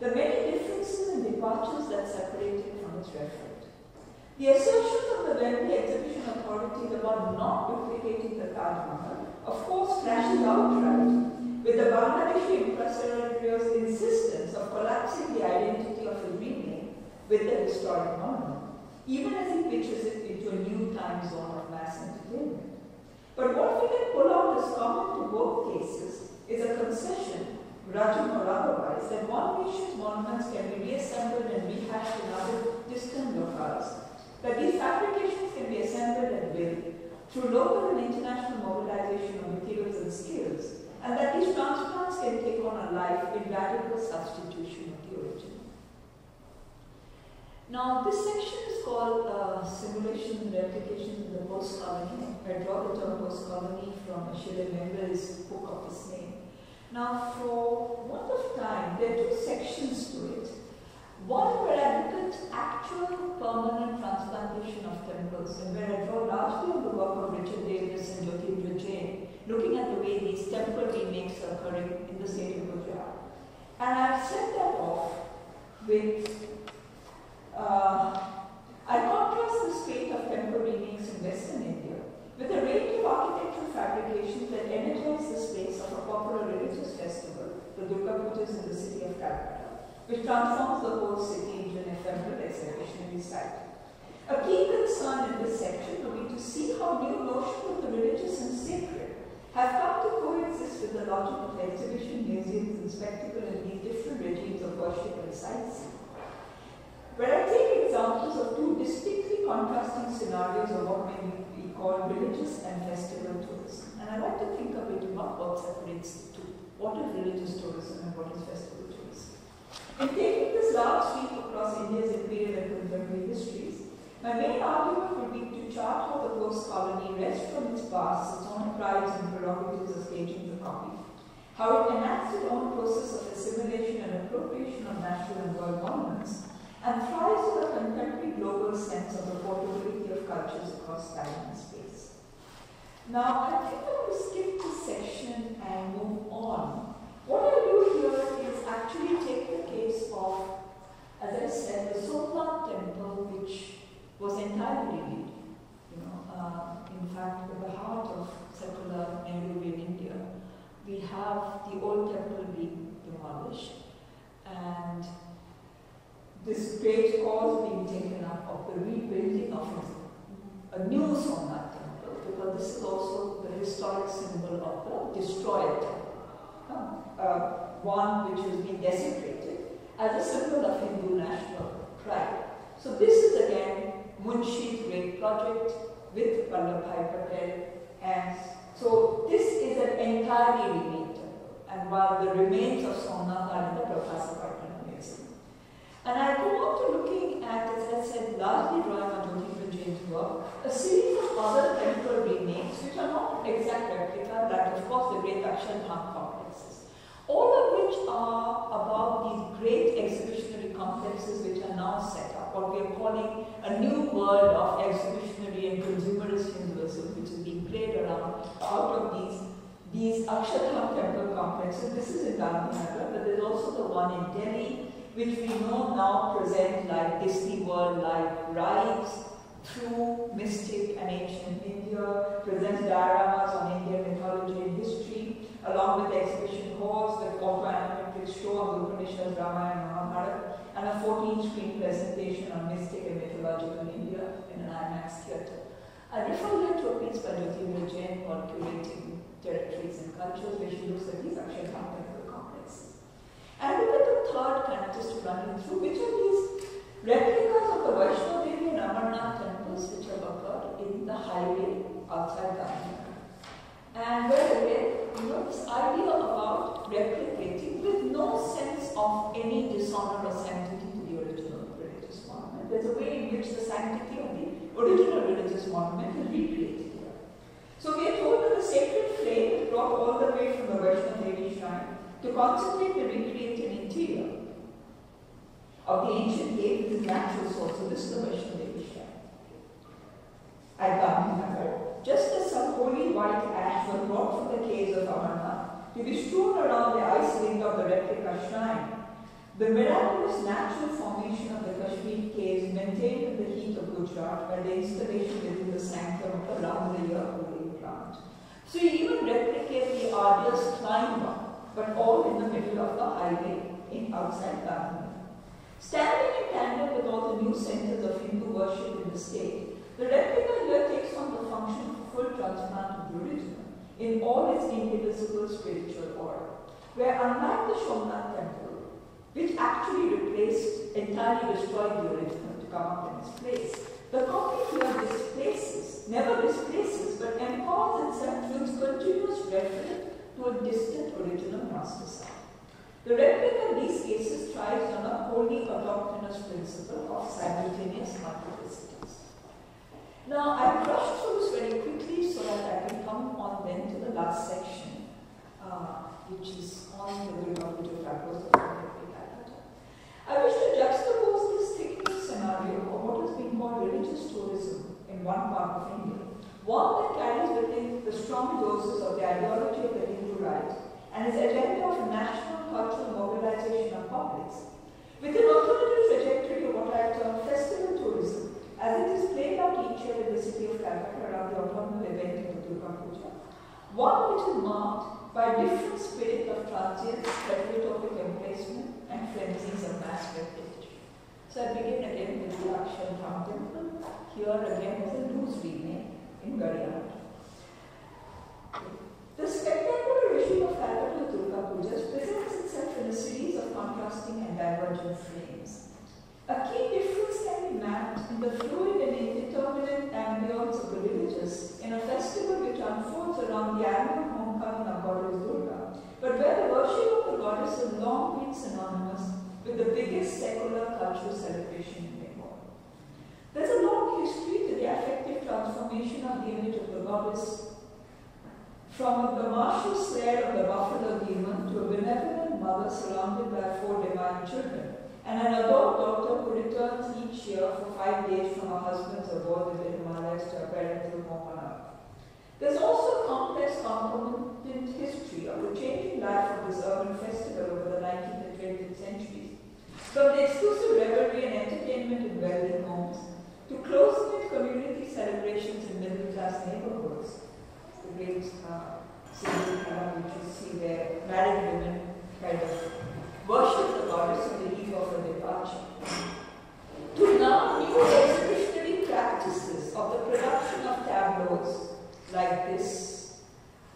the many differences and departures that separate it from its referent. The assertions of the Wembley Exhibition authorities about not duplicating the Taj Mahal, of course, clashes outright with the Bangladeshi impresario's insistence of collapsing the identity of his remake with the historic monument, even as he pitches it into a new time zone of mass entertainment. But what we can pull out as common to both cases is a concession, grudging or otherwise, that one nation's monuments can be reassembled and rehashed in other distant locales, that these fabrications can be assembled at will through local and international mobilization of materials and skills, and that these transplants can take on a life in radical substitution of the original. Now, this section is called Simulations and Replications in the Post-Colony. I draw the term post-colony from Achille Mbembe's book of this name. Now, for want of time, there are two sections to it. One where I look at actual permanent transplantation of temples, and where I draw largely on the work of Richard Davis and Jyotindra Jain, looking at the way these temple remakes are occurring in the state of Gujarat. And I've set that off with, I contrast the state of temple remakes in Western India with a range of architectural fabrications that energize the space of a popular religious festival, the Durga Pujas in the city of Calcutta, which transforms the whole city into an ephemeral exhibitionary site. A key concern in this section will be to see how new notions of the religious and sacred have come to coexist with the logic of exhibition, museums, and spectacle in these different regimes of worship and sightseeing. Where I take examples of two distinctly contrasting scenarios of what may be called religious and festival tourism. And I like to think of it about what separates the two. What is religious tourism and what is festival tourism? In taking this large sweep across India's imperial and contemporary histories, my main argument would be to chart how the post-colony rests from its past, its own prides and prerogatives of staging the copy, how it enacts its own process of assimilation and appropriation of national and world monuments, and thrives with a contemporary global sense of the portability of cultures across time and space. Now, I think I'm going to skip this section and move on. What I do here is actually take the case of, as I said, the Somnath temple, which was entirely rebuilt. In fact, at the heart of secular Nehruvian India, we have the old temple being demolished, and this great cause being taken up of the rebuilding of a new Somnath temple, because this is also the historic symbol of the destroyed temple, one which has been desecrated as a symbol of Hindu national pride. So this is again Munshi's great project with Vallabhbhai Patel, and so this is an entirely remade temple. and while the remains of Somnath are in the Prabhasa Museum. And I go on to looking at, as I said, largely drawing on Jyotirmay Jain's work, a series of other temple remakes which are not exact replicas, like of course the great Aksharam complexes, all of which are about these great exhibitionary complexes which are now set up, what we are calling a new world of exhibitionary and consumerist universal, which is being played around out of these Aksharam temple complexes. This is in Gandhinagar, but there's also the one in Delhi, which we know now present like Disney World, like rides through mystic and ancient India, presents dioramas on Indian mythology and history, along with exhibition halls with auto-animated show of the Upanishads, Ramayana and Mahabharata, and a 14-screen presentation on mystic and mythological India in an IMAX theatre. I refer you to a piece by Jyotirmay Jain called Curating Territories and Cultures, where she looks at these Aksharam temple complexes. And look at the third kind, just to run you through, which are these replicas of the Vaishno Devi and Amarnath temples which have occurred in the highway outside Gandhinagar. And where again, this idea about replicating with no sense of any dishonor or sanctity to the original religious monument. There's a way in which the sanctity of the original religious monument is recreated here. So we are told that the sacred flame is brought all the way from the Vaishno Devi shrine to concentrate the recreated interior of the ancient cave with its natural source. So this is the Vaishno Devi shrine at Gandhinagar. Just as some holy white ash was brought from the caves of Amarnath to be strewn around the ice ring of the replica shrine, the miraculous natural formation of the Kashmir caves maintained in the heat of Gujarat by the installation within the sanctum of the round-the-year holy plant. So you even replicate the arduous climb, but all in the middle of the highway in outside Gandhinagar. Standing in tandem with all the new centers of Hindu worship in the state, the replica here takes on the function of a full transplant of the original in all its indivisible spiritual order, where unlike the Somnath temple, which actually entirely destroyed the original to come up in its place, the copy here never displaces, but empowers itself through its continuous reference to a distant original master site. The replica in these cases thrives on a wholly autochthonous principle of simultaneous multiplicity. Now, I brushed through this very quickly so that I can come on then to the last section, which is on the Durga Puja Tagore. I wish to juxtapose this thickening scenario of what has been called religious tourism in one part of India, one that carries within the strong doses of the ideology of the Hindu right and its agenda of national cultural mobilization of publics, with an alternative trajectory of what I term festival tourism, as it is played out each year in the city of Kolkata around the autumnal event of the Durga Puja, one which is marked by a different spirit of transience, preparatory emplacement, and frenzies of mass repetition. So I begin again with the Aksharam temple. Here again is a loose remake in Gariyat. The spectacular regime of Calcutta Durga Pujas presents itself in a series of contrasting and divergent frames. A key difference can be mapped in the fluid and indeterminate ambience of the villages in a festival which unfolds around the annual homecoming of Goddess Durga, but where the worship of the goddess has long been synonymous with the biggest secular cultural celebration in Bengal. There's a long history to the affective transformation of the image of the goddess from the martial slayer of the buffalo demon to a benevolent mother surrounded by 4 divine children, and an adult daughter who returns each year for 5 days from her husband's abode in the Himalayas to her parental home on earth. There's also a complex concomitant history of the changing life of this urban festival over the 19th and 20th centuries, from the exclusive revelry and entertainment in wealthy homes to close-knit community celebrations in middle-class neighborhoods. The great single color which you see where married women kind of worship the goddess on the eve of her departure. To now new exhibitionary practices of the production of tableaus like this,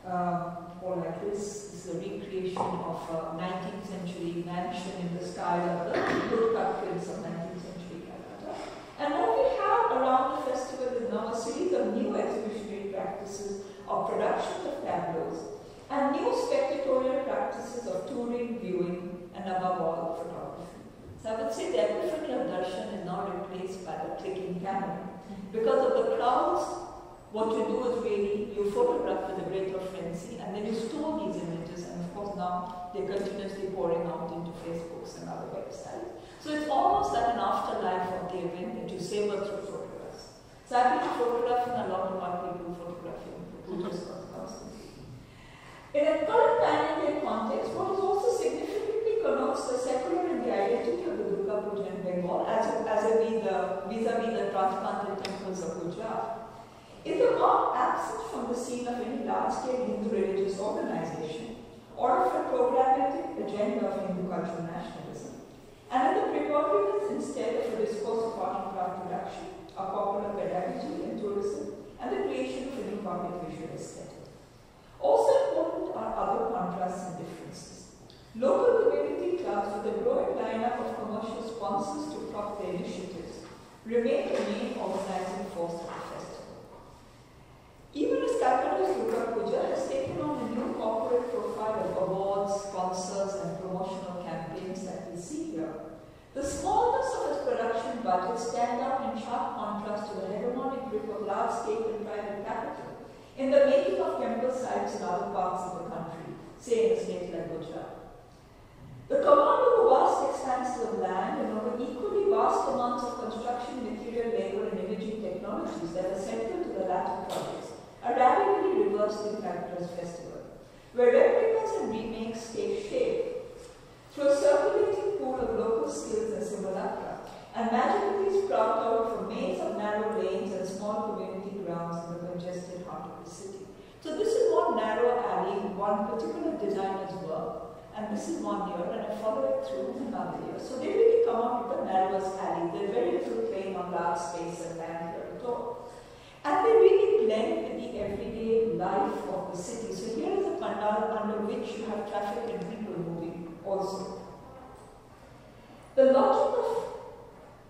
or like this is the recreation of a 19th century mansion in the style of the woodcut prints of 19th century Calcutta. And what we have around the festival is now a series of new exhibitionary practices of production of tableaus and new spectatorial practices touring, viewing, and above all, photography. So I would say the epiphany of darshan is now replaced by the clicking camera. Because of the crowds, what you do is really, you photograph with a greater frenzy, and then you store these images, and of course now they're continuously pouring out into Facebooks and other websites. So it's almost like an afterlife of the event that you savor through photographs. So I've been photographing a lot of our people photographing pujas constantly. In a current pan-Indian context, what is also significantly connotes the secular and the identity of the Durga Puja in Bengal, as vis-a-vis the transplanted temples of Gujarat, is a marked absence from the scene of any large-scale Hindu religious organization or of a programmatic agenda of Hindu cultural nationalism, and in the preponderance instead of a discourse of art and craft production, a popular pedagogy and tourism, and the creation of a new public visual aesthetic. Also important are other contrasts and differences. Local community clubs with a growing lineup of commercial sponsors to prop their initiatives remain the main organizing force of the festival. Even as Calcutta's Durga Puja has taken on a new corporate profile of awards, sponsors, and promotional campaigns that we see here, the smallness of its production budget stand out in sharp contrast to the hegemonic grip of large-scale and private capital in the making of temple sites in other parts of the country, say in a state like Gujarat. The command of vast expanses of land and over equally vast amounts of construction material, labor, and imaging technologies that are central to the latter projects are radically reversed in Calcutta's festival, where replicas and remakes take shape through a circulating pool of local skills and simulacra, and magically sprout out of a maze of narrow lanes and small community grounds in the congested heart of the city. So this is one narrow alley in one particular designer's work, and this is 1 year, and I follow it through another year. So they really come up with the narrowest alley. There's very little playing on large space and land here at all. And they really blend with the everyday life of the city. So here is a pandal under which you have traffic and people moving also. The logic of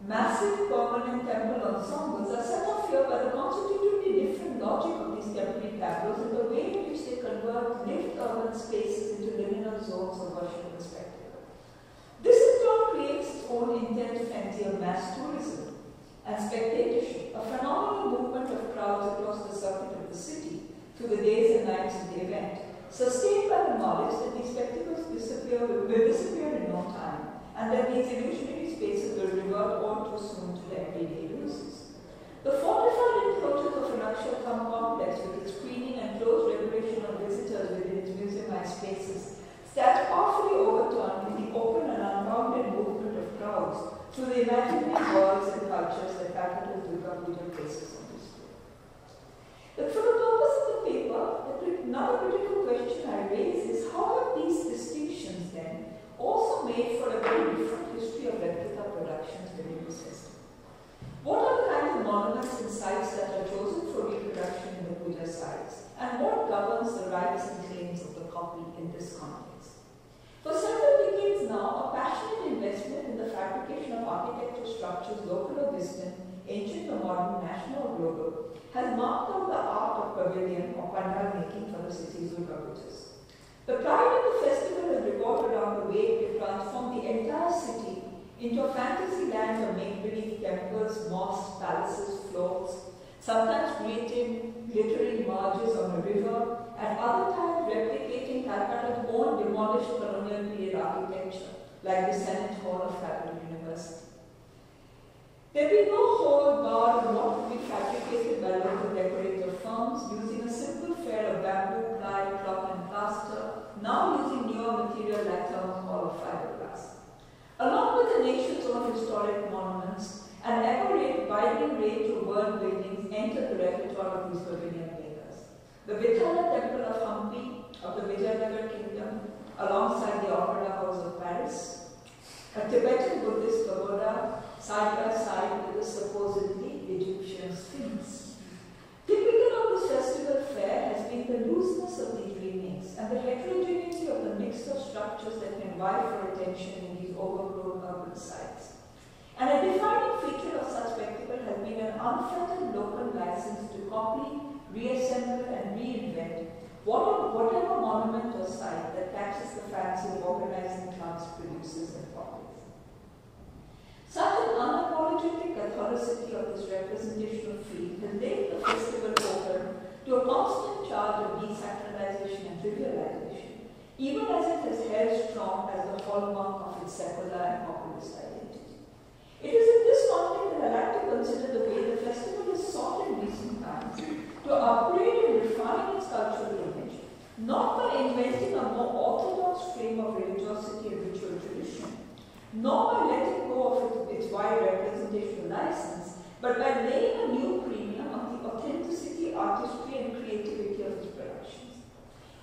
massive permanent temple ensembles are set off here by the constitutively different logic of these temporary tableaus and the way in which they convert lived urban spaces into liminal zones of worship and spectacle. This in turn creates its own intense frenzy of mass tourism and spectatorship, a phenomenal movement of crowds across the circuit of the city through the days and nights of the event, sustained by the knowledge that these spectacles will disappear in no time, and that these illusionary spaces will revert all too soon to their everyday uses. The fortified enclosures of an Aksharam complex with its screening and close regulation of visitors within its museumized spaces stands powerfully overturned in the open and unbounded movement of crowds through the imaginary worlds and cultures that Calcutta's Durga Puja places on display. But for the purpose of the paper, another critical question I raise is how have these distinctions then also made for a very different history of replica productions during this festival? What are the kinds of monuments and sites that are chosen for reproduction in the puja sites, and what governs the rights and claims of the copy in this context? For several decades now, a passionate investment in the fabrication of architectural structures, local or distant, ancient or modern, national or global, has marked out the art of pavilion or pandal making for the city's Durga Pujas. The pride of the festival has revolved around the way it transformed the entire city into a fantasy land of make-believe temples, mosques, palaces, floats, sometimes creating glittering marges on a river, at other times replicating Calcutta's own demolished colonial period architecture, like the Senate Hall of Calcutta University. There be no hold bar on what would be fabricated by local decorative firms using a simple fare of bamboo, ply, cloth and plaster, now using newer material like thermocol or fiberglass. Along with the nation's own historic monuments, an ever-widening range of world buildings enter the repertoire of these pavilion makers. The Vithala Temple of Hampi of the Vijayanagar Kingdom, alongside the Opera House of Paris, a Tibetan Buddhist pagoda side by side with the supposedly Egyptian Sphinx. Typical of this festival fair has been the looseness of these remakes and the heterogeneity of the mix of structures that can vie for attention in these overgrown urban sites. And a defining feature of such spectacle has been an unfettered local license to copy, reassemble and reinvent whatever monument or site that catches the fancy of organizing clubs, producers, and publics. Such an unapologetic catholicity of this representational field has made the festival open to a constant charge of desacralization and trivialization, even as it has held strong as the hallmark of its secular and populist identity. It is in this context that I like to consider the way the festival has sought in recent times to upgrade and refine its cultural image, not by inventing a more orthodox frame of religiosity and ritual tradition, nor by letting go of its wide representational license, but by laying a new premium on the authenticity, artistry, and creativity of its productions.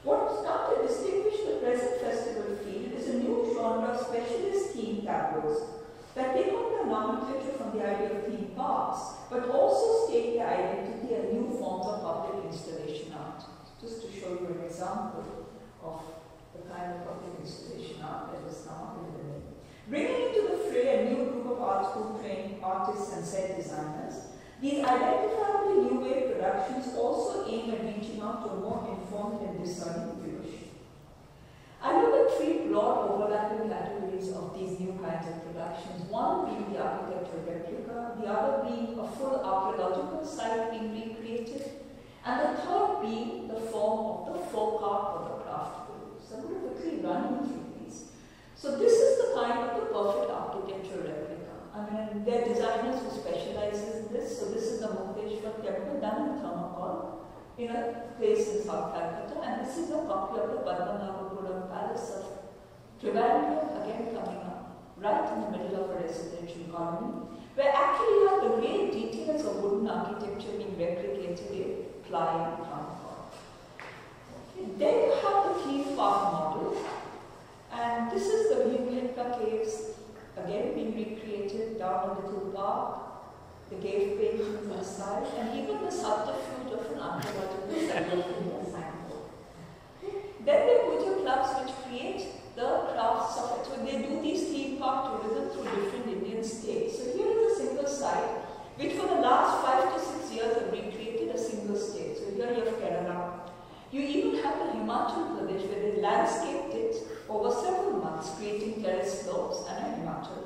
What has come to distinguish the present festival field is a new genre of specialist theme tableaus that take on the nomenclature from the idea of theme parks, but also state their identity as new forms of public installation art. Just to show you an example of the kind of public installation art that is now in the name. Bringing into the fray a new group of art school trained artists and set designers, these identifiably new wave productions also aim at reaching out to a more informed and discerning viewership. I look at three broad overlapping categories of these new kinds of productions, one being the architectural replica, the other being a full archaeological site being recreated, and the third being the form of the folk art or the craft group. So I'm going to quickly run you through these. So this is the kind of the perfect architectural replica. I mean, there are designers who specialize in this. So this is the Mukteshwar temple done in thermocol in a place in South Calcutta, and this is a copy of the Padmanabhapuram Palace of Trivandrum, again coming up right in the middle of a residential colony, where actually you have the great details of wooden architecture being replicated in ply and thermocol. Okay. Then you have the theme park model, and this is the Replicas caves, again being recreated down a little park. The cave paintings inside, and even the subterfuge of an archaeological sample. Then there are puja clubs which create the crafts of it. So they do these theme park tourism through different Indian states. So here is a single site which for the last 5 to 6 years have recreated a single state. So here you have Kerala. You even have the Himachal Pradesh where they landscaped it over several months, creating terrace slopes and a Himachal.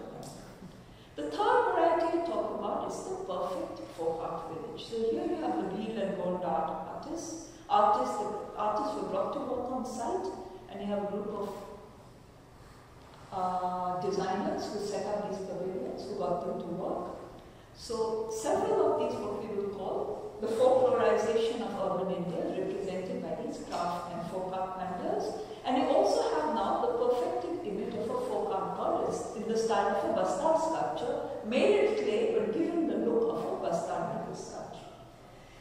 The third variety I talk about is the perfect folk art village. So here you have the real and gold artists. The artists were brought to work on site, and you have a group of designers who set up these pavilions, who got them to work. So several of these, what we will call the folklorization of urban India, is represented by these craft and folk art vendors. And you also have now the perfected image of a folk art goddess in the style of a bastard sculpture, made in clay but given the look of a bastard metal sculpture.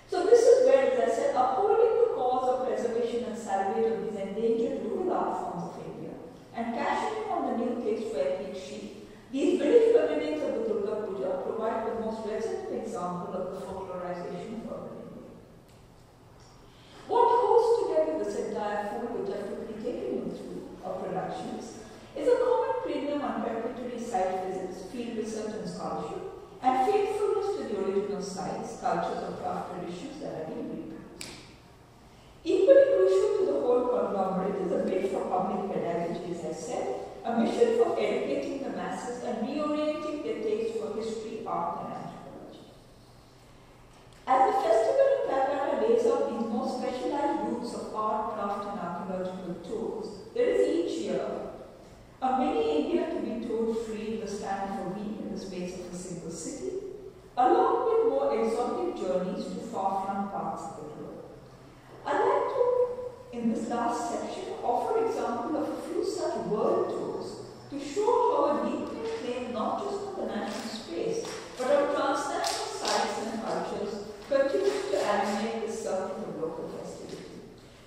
So this is where, as I said, upholding the cause of preservation and salvage of these endangered rural art forms of India, and cashing in on the new taste for ethnic chic, these village pavilions of the Durga Puja provide the most resonant example of the folklorization of urban India. What holds together this entire fold, which I've quickly taken you through, of productions, is a common premium on preparatory site visits, field research and scholarship, and faithfulness to the original sites, cultures, or craft traditions that are being reproduced. Equally crucial to the whole conglomerate is a bid for public pedagogy, as I said, a mission for educating the masses and reorienting their taste for history, art, and anthropology. As the festival in Calcutta lays out these more specialized routes of art, craft, and archaeological tours, there is each year a mini India to be toured free in the span of a week in the space of a single city, along with more exotic journeys to far-flung parts of the globe. I'd like to, in this last section, offer an example of a few such world tours to show how a deepening claim not just on the national space, but on transnational sites and cultures continues to animate the circle of local festivity,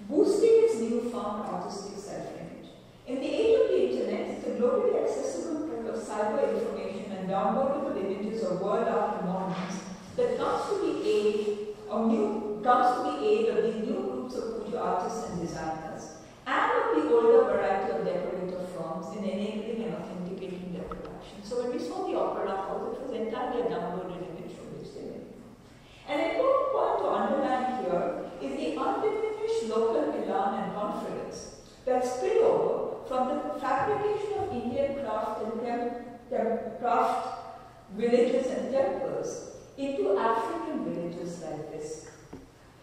boosting its newfound artistic self-image. In the age of the internet, it's a globally accessible pool of cyber information and downloadable images of world art and monuments that comes to the aid of these new groups of puja artists and designers, and of the older variety of decorative firms in enabling and authenticating their production. So when we saw the opera house, it was entirely a downloaded image from which they made. An important point to underline here is the undiminished local elan that spill over from the fabrication of Indian craft and craft villages and temples into African villages like this.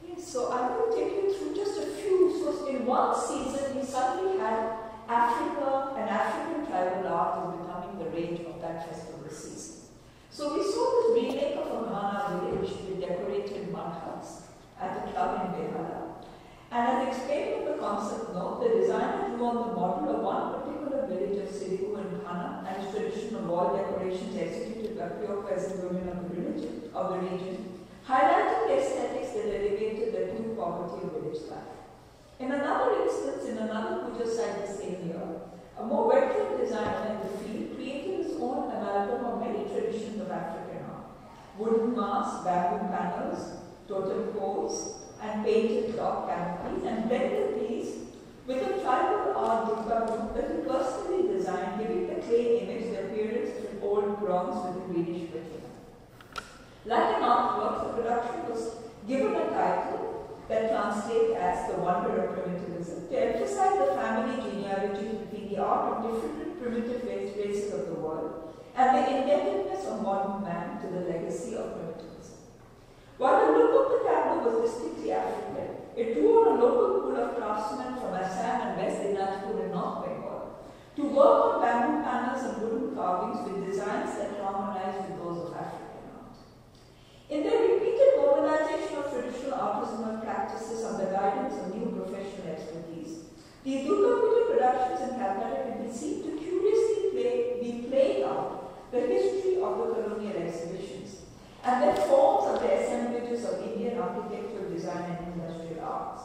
Yes, so I'm going to take you through just a few. So in one season, we suddenly had Africa and African tribal art was becoming the rage of that festival season. So we saw this remake of a Ghana village with decorated mud huts at the club in Behala. And as explained in the concept note, the designer drew on the model of one particular village of Sirigu in Ghana and its traditional wall decorations executed by pure peasant women of the region, highlighting the aesthetics that elevated the true poverty of village life. In another instance, in another puja site the same year, a more veteran designer in the field created his own amalgam of many traditions of African art: wooden masks, bamboo panels, totem poles, and painted cloth canopies, and blended these with a tribal art Durga group that he personally designed, giving the clay image the appearance of old bronze with a greenish patina. Like an artwork, the production was given a title that translates as The Wonder of Primitivism, to emphasize the family genealogy between the art of different primitive races of the world and the indebtedness of modern man to the legacy of primitivism. While the look of the tableau was distinctly African, it drew on a local pool of craftsmen from Assam and West Dinajpur in North Bengal to work on bamboo panels and wooden carvings with designs that harmonized with those of African art. In their repeated mobilization of traditional artisanal practices under guidance of new professional expertise, these Durga Puja productions in Calcutta can be seen to curiously be playing out the history of the colonial exhibitions and their forms of the assemblages of Indian architectural design and industrial arts.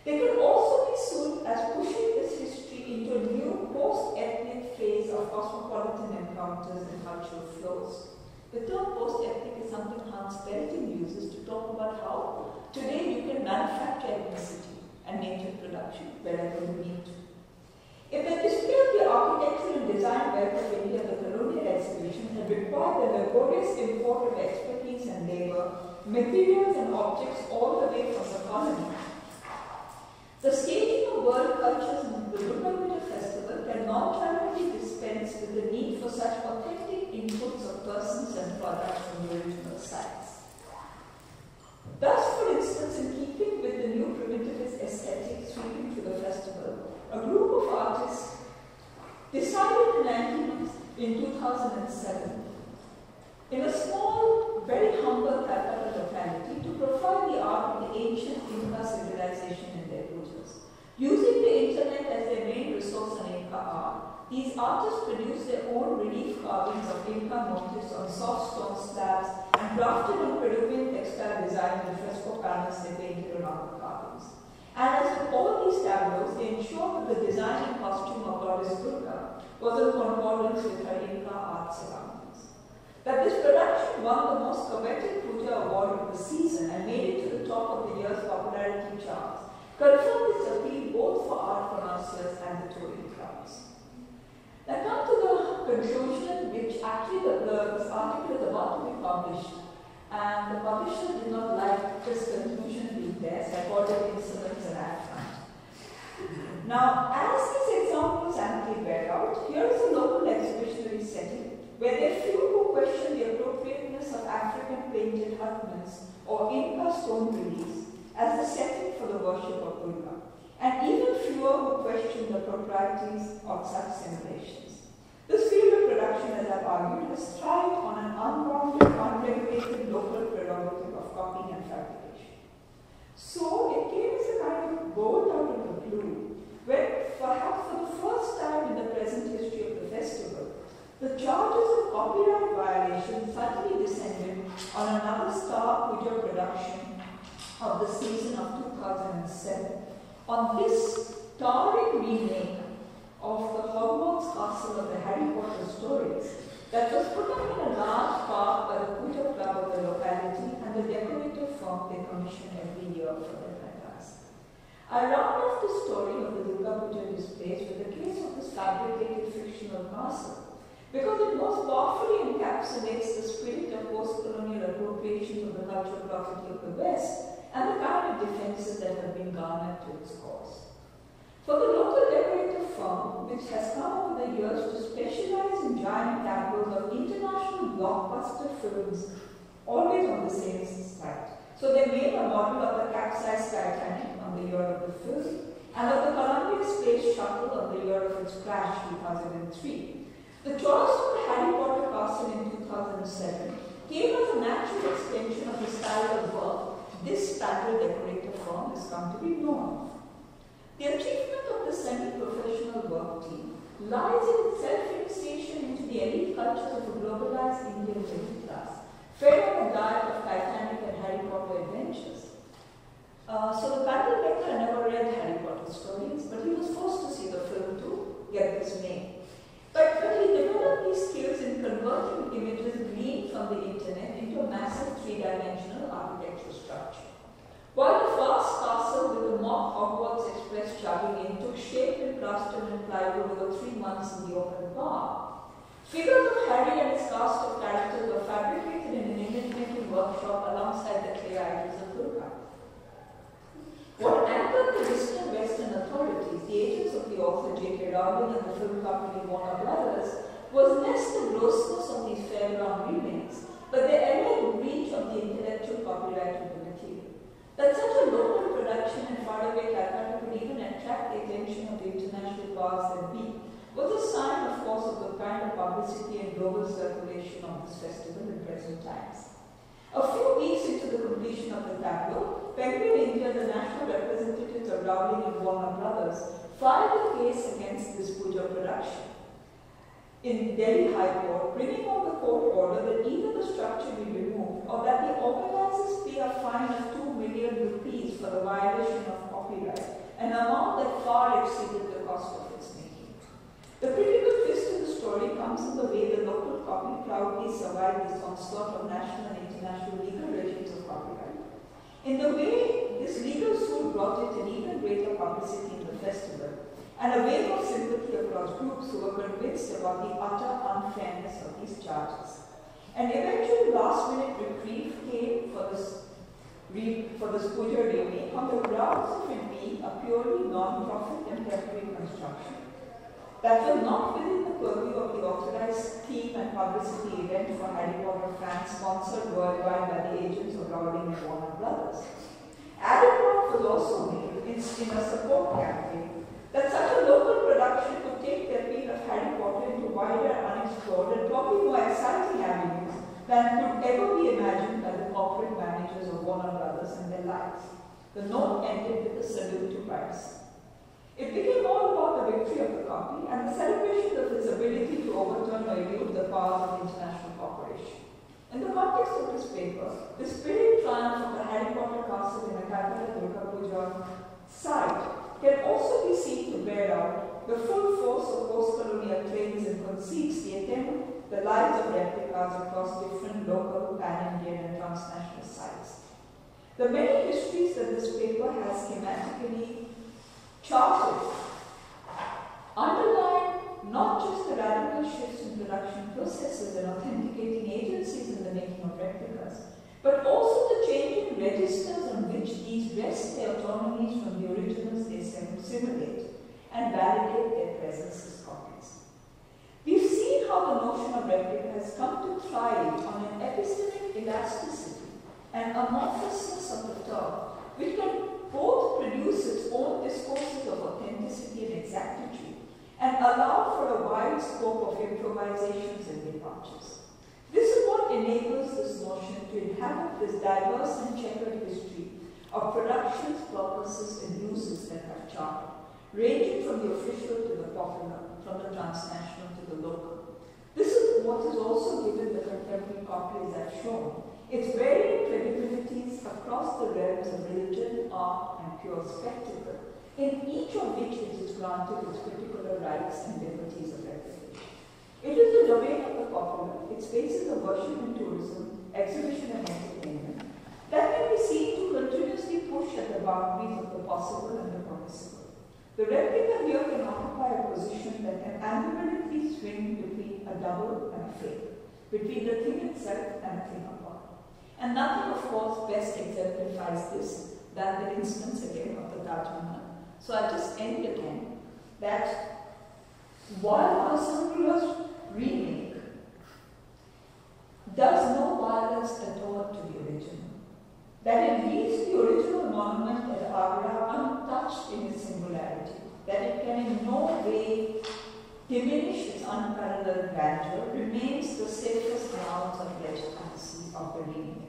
They can also be seen as pushing this history into a new post-ethnic phase of cosmopolitan encounters and cultural flows. The term post-ethnic is something Hans Belting uses to talk about how today you can manufacture ethnicity and native production wherever you need to. If the display of the architectural and design wealth of India at the Colonial exhibition had required the laborious import of expertise and labor, materials and objects all the way from the colony, the staging of world cultures in the Durga Puja festival can non-trivially dispense with the need for such authentic inputs of persons and products from the original sites. Thus, for instance, in keeping with the new primitivist aesthetic sweeping through the festival, a group of artists decided in 2007, in a small, very humble Calcutta locality, to profile the art of the ancient Inca civilization in their pujas. Using the internet as their main resource on Inca art, these artists produced their own relief carvings of Inca motifs on soft stone slabs and drafted on Peruvian textile designs with fresco panels they painted on other carvings. And as with all these tableaus, they ensured that the design and costume of Goddess Durga was in concordance with her Inca art surroundings. That this production won the most coveted Puja award of the season and made it to the top of the year's popularity charts confirmed its appeal both for art connoisseurs and the touring crowds. Now come to the conclusion, which actually this article is about to be published, and the publisher did not like this conclusion being there, so I called it insolence and affront. Now, as these examples amply bear out, here is a local exhibitionary setting where there are few who question the appropriateness of African painted hutments or Inca stone reliefs as the setting for the worship of Durga, and even fewer who question the proprieties of such simulations. This field of production, as I've argued, has thrived on an unbounded, unregulated local prerogative of copying and fabrication. So it came as a kind of bolt out of the blue, where perhaps for the first time in the present history of the festival, the charges of copyright violation suddenly descended on another star Puja production of the season of 2007. On this towering remake of the Hogwarts castle of the Harry Potter stories that was put up in a large park by the Puja club of the locality and the decorative firm they commission every year for their fantasy. I round off the story of the Durga Puja displays with the case of this fabricated fictional castle, because it most powerfully encapsulates the spirit of post-colonial appropriation of the cultural property of the West and the kind of defenses that have been garnered to its cause. For the local decorative firm, which has come over the years to specialize in giant tableaus of international blockbuster films, always on the same site. So they made a model of the capsized Titanic on the year of the film, and of the Colonial Space Shuttle on the year of its crash, 2003. The choice of the Harry Potter castle in 2007 came as a natural extension of the style of work this standard decorative firm has come to be known of. The achievement of the semi-professional work team lies in its self-initiation into the elite cultures of a globalized Indian middle class, fed on a diet of Titanic and Harry Potter adventures. So the Candle Baker never read Harry Potter stories, but he was forced to see the film to get this name. But he developed these skills in converting images gleaned from the internet into a massive three-dimensional architectural structure. While the vast castle with the mock Hogwarts Express chugging in took shape in plaster and plywood over 3 months in the open bar, figures of Harry and his cast of characters were fabricated in an image-making workshop alongside the clay idols of Durga. What angered the distant Western authorities, the agents of the author J.K. Rowling and the film company Warner Brothers, was less the grossness of these fair-ground remakes, but the alleged breach of the intellectual copyright of the material. That such a local production in faraway Calcutta could even attract the attention of the international powers that be was a sign, of course, of the kind of publicity and global circulation of this festival in present times. A few weeks into the completion of the tableau, Penguin India, the national representatives of Rowling and Warner Brothers, filed a case against this Puja production in Delhi High Court, bringing on the court order that either the structure be removed or that the organizers pay a fine of 2 million rupees for the violation of copyright, an amount that far exceeded the cost of its making. The critical twist in the story comes in the way the local copy proudly survived this onslaught of national and international legal regimes of copyright. In the way this legal suit brought it an even greater publicity in the festival, and a wave of sympathy across groups who were convinced about the utter unfairness of these charges. An eventual last-minute reprieve came for this Puja remake on the grounds of it being a purely non-profit and temporary construction that was not within the purview of the authorized theme and publicity event for Harry Potter fans sponsored worldwide by the agents of Rowling and Warner Brothers. Added point was also made in a support campaign that such a local production could take the appeal of Harry Potter into wider, unexplored, and probably more exciting avenues than could ever be imagined by the corporate managers of Warner Brothers and their likes. The note ended with a salute to piracy. It became all about the victory of the copy and the celebration of its ability to overturn or elude the powers of international cooperation. In the context of this paper, the spirit triumph of the Harry Potter castle in the Calcutta Durga Puja site can also be seen to bear out the full force of post-colonial claims and Conceits, the attempt the lives of replicas across different local, pan-Indian and transnational sites. The many histories that this paper has schematically charted underline not just the radical shifts in production processes and authenticating agencies in the making of replicas, but also the changing registers on which these wrest their autonomies from the originals they simulate and validate their presence as copies. We've seen how the notion of replica has come to thrive on an epistemic elasticity and amorphousness of the term, which can both produce its own discourses of authenticity and exactitude and allow for a wide scope of improvisations and departures. This is what enables this notion to inhabit this diverse and checkered history of productions, purposes, and uses that have charted, ranging from the official to the popular, from the transnational to the local. This is what has also given the contemporary copy, as I've shown, its varying credibilities across the realms of religion, art, and pure spectacle, in each of which it is granted its particular rights and liberties of replication. It is the domain of the popular, its spaces of worship and tourism, exhibition and entertainment, that can be seen to continuously push at the boundaries of the possible and the permissible. The replica here can occupy a position that can ambivalently swing between a double and a fake, between the thing itself and a thing apart. And nothing, of course, best exemplifies this than the instance again of the Taj Mahal, So I'll just end again that while Assemblers remake does no violence at all to the original, that it leaves the original monument at Agra untouched in its singularity, that it can in no way diminish its unparalleled grandeur, remains the safest grounds of legitimacy of the remake.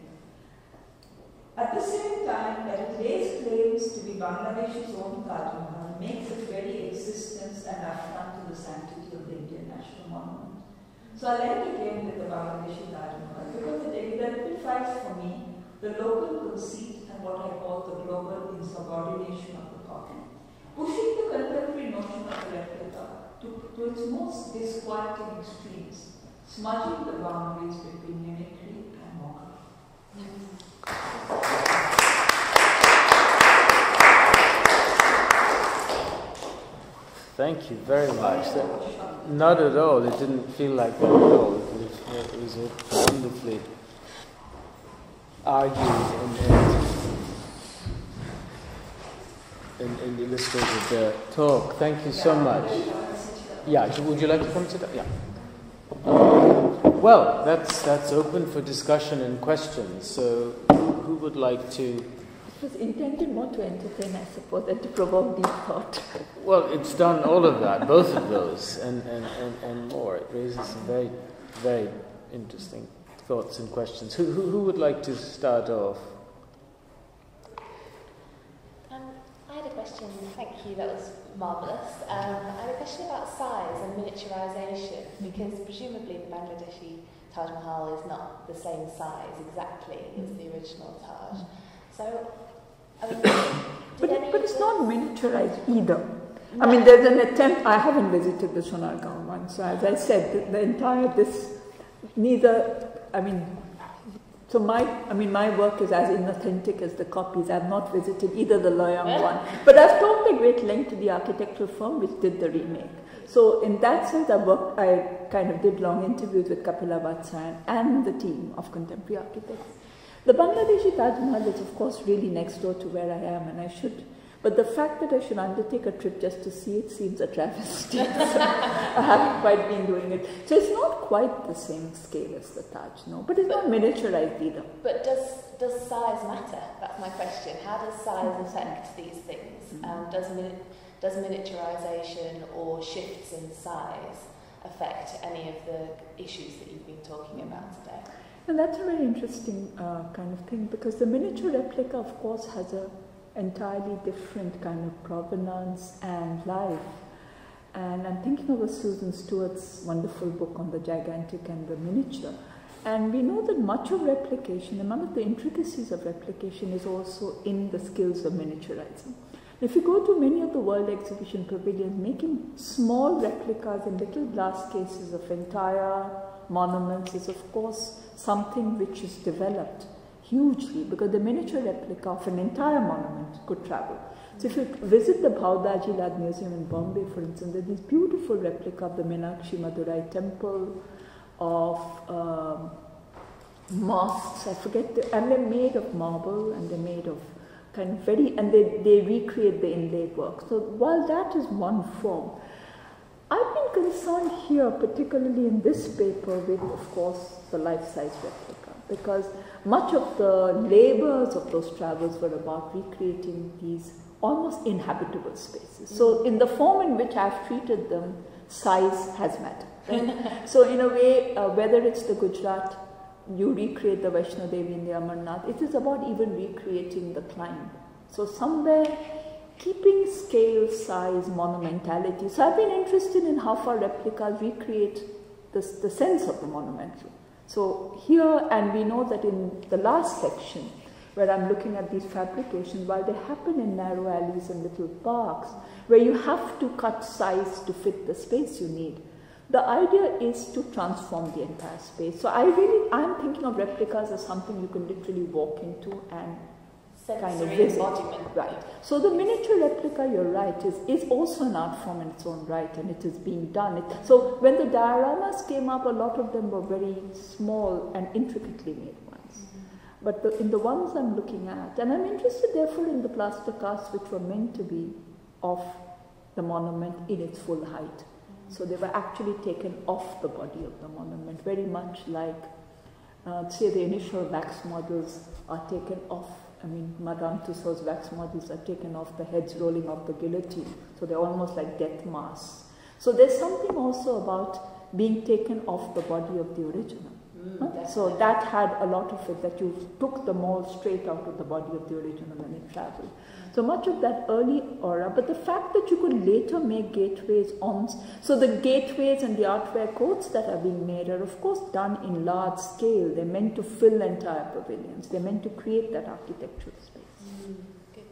At the same time, that it lays claims to be Bangladesh's own Taj Mahal makes its very existence an affront to the sanctity of the Indian national monument. So I'll end again with the Bangladeshi Taj Mahal because it exemplifies for me the local conceit and what I call the global insubordination of the copy, pushing the contemporary notion of the replica to its most disquieting extremes, smudging the boundaries between mimicry and mockery. Thank you very much. Not at all. It didn't feel like that at all. It was wonderfully argued and illustrated talk. Thank you so much. Yeah, would you like to come to that? Yeah. Well, that's open for discussion and questions. So, who would like to? It was intended more to entertain, I suppose, than to provoke deep thought. Well, it's done all of that, both of those, and more. It raises some very, very interesting thoughts and questions. Who would like to start off? I had a question. Thank you. That was marvellous. I had a question about size and miniaturisation, because presumably the Bangladeshi Taj Mahal is not the same size exactly as the original Taj. So, I mean, but it's not miniaturized either. No. I mean, there's an attempt. I haven't visited the Sonargaon one, so as I said, the entire so my work is as inauthentic as the copies. I've not visited either the Loyang one, but I've talked at great length to the architectural firm which did the remake. So in that sense, I kind of did long interviews with Kapila Vatsayan and the team of contemporary architects. The Bangladeshi Taj Mahal is, of course, really next door to where I am, and I should. But the fact that I should undertake a trip just to see it seems a travesty. So I haven't quite been doing it. So it's not quite the same scale as the Taj, no. But it's not miniaturized either. But does size matter? That's my question. How does size affect these things? Does miniaturization or shifts in size affect any of the issues that you've been talking about today? And that's a very interesting kind of thing, because the miniature replica, of course, has a entirely different kind of provenance and life. And I'm thinking of Susan Stewart's wonderful book on the gigantic and the miniature. And we know that much of replication, and one of the intricacies of replication is also in the skills of miniaturizing. If you go to many of the World Exhibition pavilions, making small replicas in little glass cases of entire monuments is, of course, something which is developed hugely, because the miniature replica of an entire monument could travel. So if you visit the Bhaudaji Lad Museum in Bombay, for instance, there's this beautiful replica of the Meenakshi Madurai temple, of mosques, I forget, and they're made of marble, and they're made of kind of and they recreate the inlaid work. So while that is one form, I've been concerned here, particularly in this paper, with, of course, the life-size replica, because much of the labors of those travels were about recreating these almost inhabitable spaces. So in the form in which I've treated them, size has mattered. Right? So in a way, whether it's the Gujarat, you recreate the Vaishno Devi in the Amarnath, it is about even recreating the climb. So somewhere, keeping scale, size, monumentality. So I've been interested in how far replicas recreate the sense of the monumental. So here, and we know that in the last section, where I'm looking at these fabrications, while they happen in narrow alleys and little parks, where you have to cut size to fit the space you need, the idea is to transform the entire space. So I'm thinking of replicas as something you can literally walk into and kind of visit. Right. So the miniature replica, you're right, is also an art form in its own right, and it is being done. So when the dioramas came up, a lot of them were very small and intricately made ones. Mm-hmm. But in the ones I'm looking at, and I'm interested therefore in the plaster casts which were meant to be of the monument in its full height. So they were actually taken off the body of the monument, very much like, say, the initial wax models are taken off. I mean, Madame Tussauds wax models are taken off, the heads rolling off the guillotine. So they're almost like death masks. So there's something also about being taken off the body of the original. So that had a lot of it, that you took the mold straight out of the body of the original and it traveled. So much of that early aura, but the fact that you could later make gateways on, so the gateways and the artware coats that are being made are of course done in large scale. They're meant to fill entire pavilions. They're meant to create that architectural space. Good,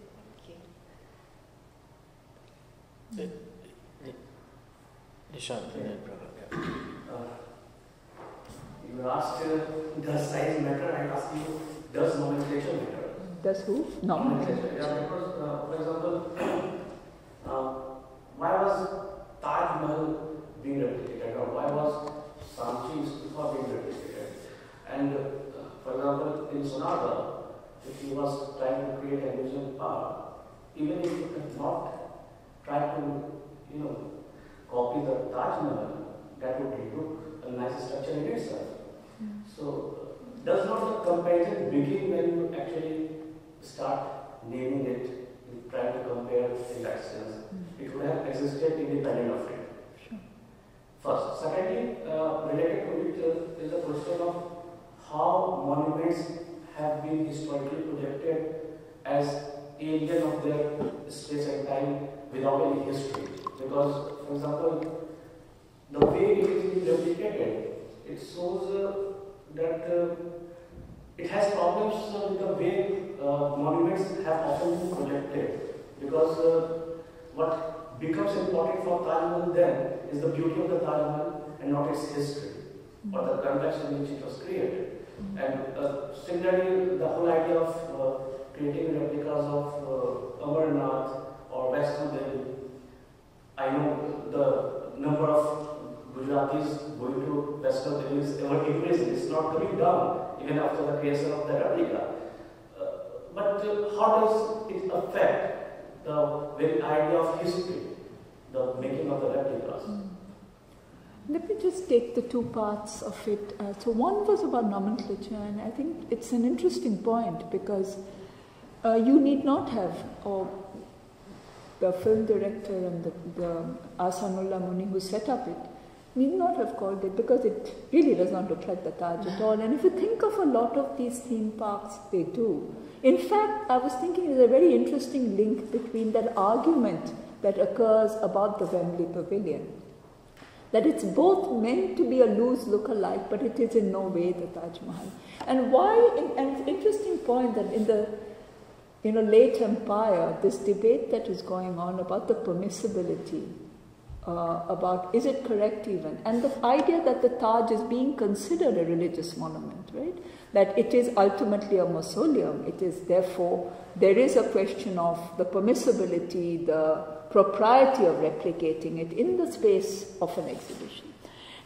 thank you. Nishant, you asked, does size matter? I asked you, does nomenclature matter? Does who? Nomenclature. Yeah, because, for example, why was Taj Mahal being replicated, or why was Sanchi Stupa being replicated? And, for example, in Sonata, if he was trying to create an amusement park, even if he could not try to, copy the Taj Mahal, that would look a nice structure in itself. So, does not the comparison begin when you actually start naming it, trying to compare in that sense? It would have existed independent of it. Sure. First. Secondly, related to it is the question of how monuments have been historically projected as alien of their space and time without any history. Because, for example, the way it is being replicated, it shows that it has problems with the way monuments have often been projected. Because what becomes important for Taj Mahal then is the beauty of the Taj Mahal and not its history or the context in which it was created. And similarly, the whole idea of creating replicas of Amarnath or Vaishno Devi. I know the number of Gujaratis going to Vaishno Devi is ever increasing. It's not coming down even after the creation of the replica. But how does it affect the very idea of history, the making of the replicas? Let me just take the two parts of it. So one was about nomenclature, and I think it's an interesting point because you need not have, or the film director and the Ahsanullah Muni who set up it, need not have called it, because it really does not look like the Taj at all. And if you think of a lot of these theme parks, they do. In fact, I was thinking there's a very interesting link between that argument that occurs about the Wembley Pavilion, that it's both meant to be a loose look-alike, but it is in no way the Taj Mahal. And why, and it's an interesting point that in the late empire, this debate that is going on about the permissibility, about is it correct even, and the idea that the Taj is being considered a religious monument, right? That it is ultimately a mausoleum. It is therefore, there is a question of the permissibility, the propriety of replicating it in the space of an exhibition.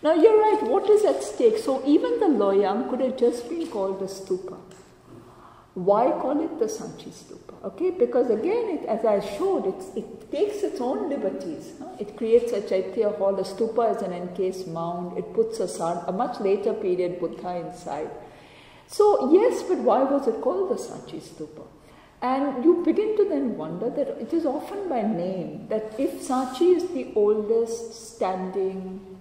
Now you're right, what is at stake? So even the Loyang could have just been called a stupa. Why call it the Sanchi Stupa? Okay, because again, as I showed, it takes its own liberties. It creates a Chaitya hall. A stupa is an encased mound. It puts a much later period Buddha inside. So yes, but why was it called the Sanchi Stupa? And you begin to then wonder that it is often by name, that if Sanchi is the oldest standing,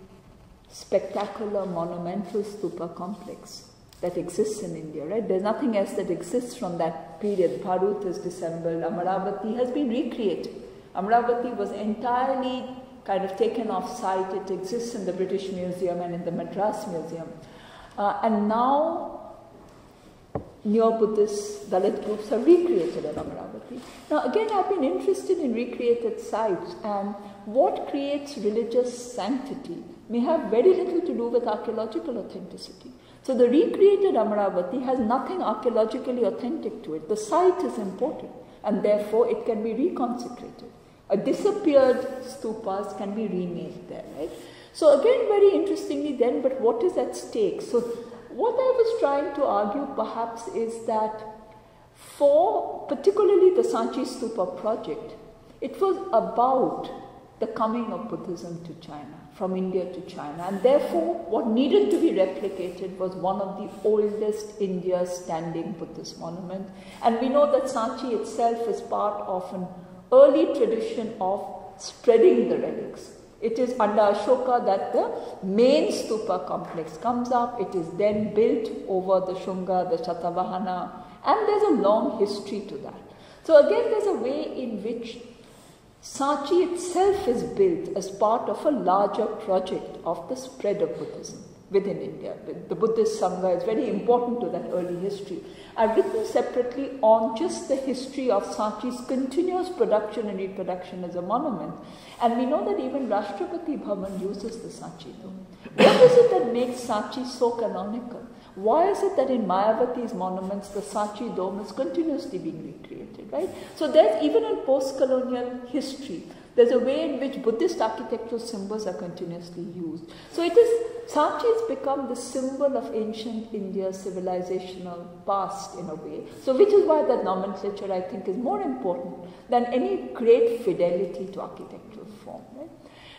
spectacular, monumental stupa complex that exists in India, right? There's nothing else that exists from that period. Bharut is disassembled. Amaravati has been recreated. Amaravati was entirely kind of taken off site. It exists in the British Museum and in the Madras Museum. And now, neo-Buddhist Dalit groups have recreated an Amaravati. Now again, I've been interested in recreated sites, and what creates religious sanctity may have very little to do with archaeological authenticity. So the recreated Amaravati has nothing archaeologically authentic to it. The site is important, and therefore it can be reconsecrated. A disappeared stupas can be remade there, right? So again, very interestingly then, but what is at stake? So what I was trying to argue perhaps is that for particularly the Sanchi Stupa project, It was about the coming of Buddhism to China, from India to China, and therefore what needed to be replicated was one of the oldest India standing Buddhist monuments. And we know that Sanchi itself is part of an early tradition of spreading the relics. It is under Ashoka that the main stupa complex comes up. It is then built over the Shunga, the Shatavahana, and there's a long history to that. So again, there's a way in which Sanchi itself is built as part of a larger project of the spread of Buddhism within India. The Buddhist Sangha is very important to that early history. I've written separately on just the history of Sanchi's continuous production and reproduction as a monument. And we know that even Rashtrapati Bhavan uses the Sanchi Dome. What is it that makes Sanchi so canonical? Why is it that in Mayavati's monuments the Sanchi Dome is continuously being recreated, right? So there's, even in post-colonial history, there's a way in which Buddhist architectural symbols are continuously used. So it is, Sanchi has become the symbol of ancient India's civilizational past in a way. So which is why that nomenclature, I think, is more important than any great fidelity to architectural form, right?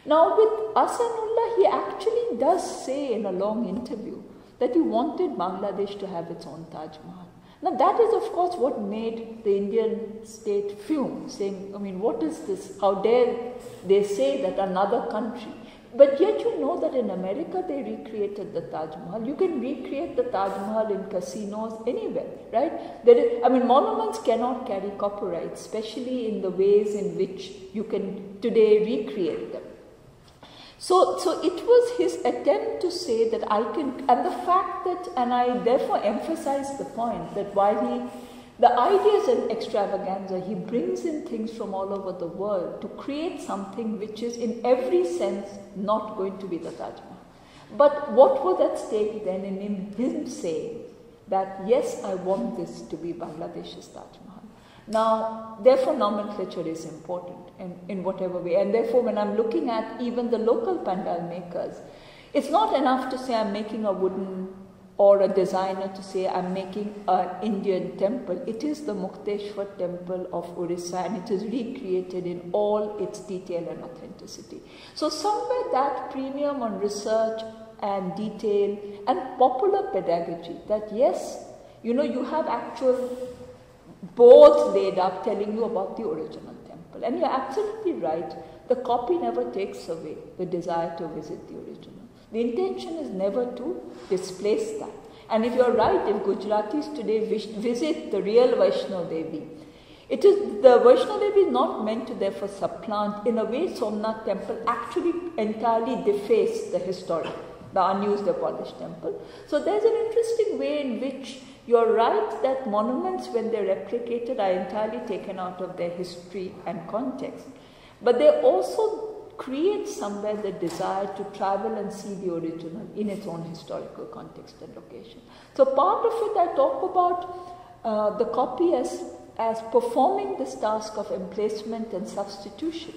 Now with Ahsanullah, he actually does say in a long interview that he wanted Bangladesh to have its own Taj Mahal. Now that is of course what made the Indian state fume, saying, I mean, what is this? How dare they say that another country? But yet you know that in America they recreated the Taj Mahal. You can recreate the Taj Mahal in casinos anywhere, right? There is, I mean, monuments cannot carry copyright, especially in the ways in which you can today recreate them. So it was his attempt to say that I can, and the fact that, and I therefore emphasize the point that while the ideas and extravaganza, he brings in things from all over the world to create something which is in every sense not going to be the Taj Mahal. But what was at stake then in him saying that yes, I want this to be Bangladesh's Taj Mahal. Now, therefore, nomenclature is important in whatever way. And therefore, when I'm looking at even the local pandal makers, it's not enough to say I'm making a wooden, or a designer to say I'm making an Indian temple. It is the Mukteshwar temple of Orissa, and it is recreated in all its detail and authenticity. So somewhere that premium on research and detail and popular pedagogy, that yes, you know, you have actual boards laid up telling you about the original temple. And you're absolutely right, the copy never takes away the desire to visit the original. The intention is never to displace that. And if you're right, if Gujaratis today visit the real Vaishno Devi, it is, the Vaishno Devi is not meant to therefore supplant. In a way, Somnath temple actually entirely defaced the historic, the unused, abolished temple. So there's an interesting way in which you're right that monuments, when they're replicated, are entirely taken out of their history and context. But they also create somewhere the desire to travel and see the original in its own historical context and location. So part of it, I talk about the copy as performing this task of emplacement and substitution,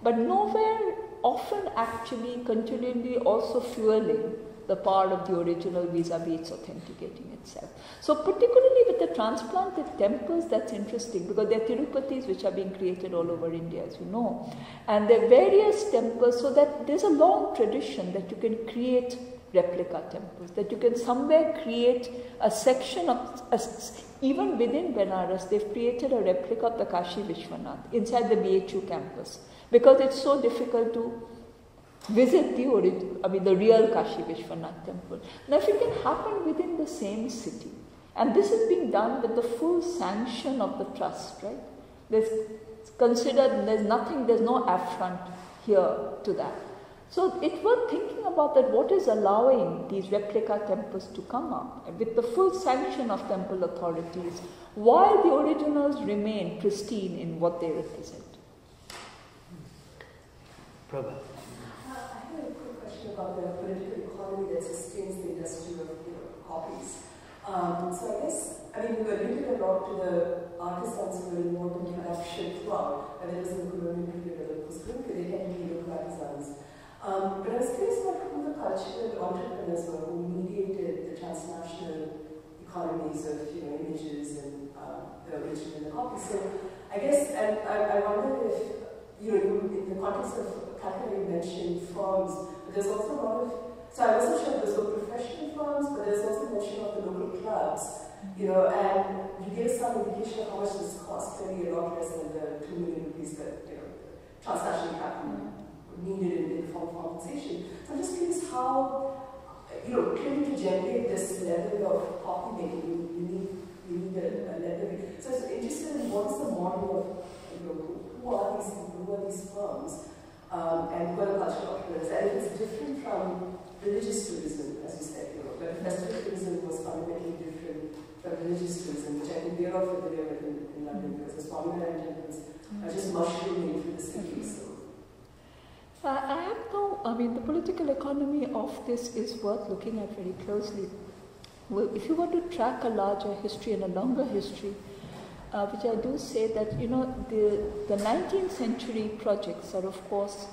but nowhere often actually continually also fueling the power of the original vis-a-vis its authenticating itself. So particularly with the transplanted temples, that's interesting because there are Tirupatis which are being created all over India, as you know. And there are various temples, so that there's a long tradition that you can create replica temples, that you can somewhere create a section of, even within Benares, they've created a replica of the Kashi Vishwanath inside the BHU campus because it's so difficult to visit the real Kashi Vishwanath temple. Now if it can happen within the same city, and this is being done with the full sanction of the trust, right? There's no affront here to that. So it's worth thinking about that, what is allowing these replica temples to come up with the full sanction of temple authorities while the originals remain pristine in what they represent. Prabha. About the political economy that sustains the industry of copies. So I guess, you alluded a lot to the artisans who were involved in production throughout, whether it was in the colonial period or the post-colonial period, they tend to be local artisans. But I was curious about who the cultural entrepreneurs were who mediated the transnational economies of images and the original and the copies. So I guess, and I wonder if in the context of Calcutta, you mentioned firms, but there's also a lot of, so I wasn't sure if those were professional firms, but there's also mention of the local clubs, and you give some indication of how much this costs, clearly a lot less than the 2 million rupees that, transnational capital needed in the form of compensation. So I'm just curious how, clearly to generate this level of copy making, you need a level. So I was interested in what's the model of, who are these firms, and what are cultural entrepreneurs, and if it's different from religious tourism, as you said, where festival tourism was fundamentally different from religious tourism, which I think we are all familiar with in London, because the Swaminarayan temples are just mushrooming through the city. So. The political economy of this is worth looking at very closely. Well, if you want to track a larger history and a longer history, which I do say that, the 19th century projects are, of course,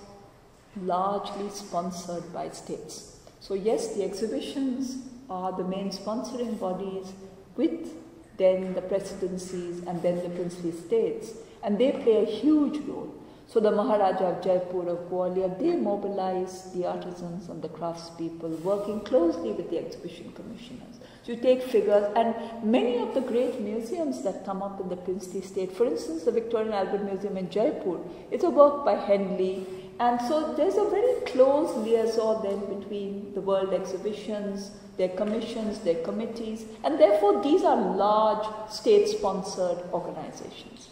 largely sponsored by states. So yes, the exhibitions are the main sponsoring bodies, with then the presidencies and then the princely states, and they play a huge role. So the Maharaja of Jaipur, of Gwalior, they mobilize the artisans and the craftspeople, working closely with the exhibition commissioners. So you take figures, and many of the great museums that come up in the princely state, for instance, the Victorian Albert Museum in Jaipur, it's a work by Henley, and so there's a very close liaison then between the world exhibitions, their commissions, their committees, and therefore these are large state-sponsored organizations.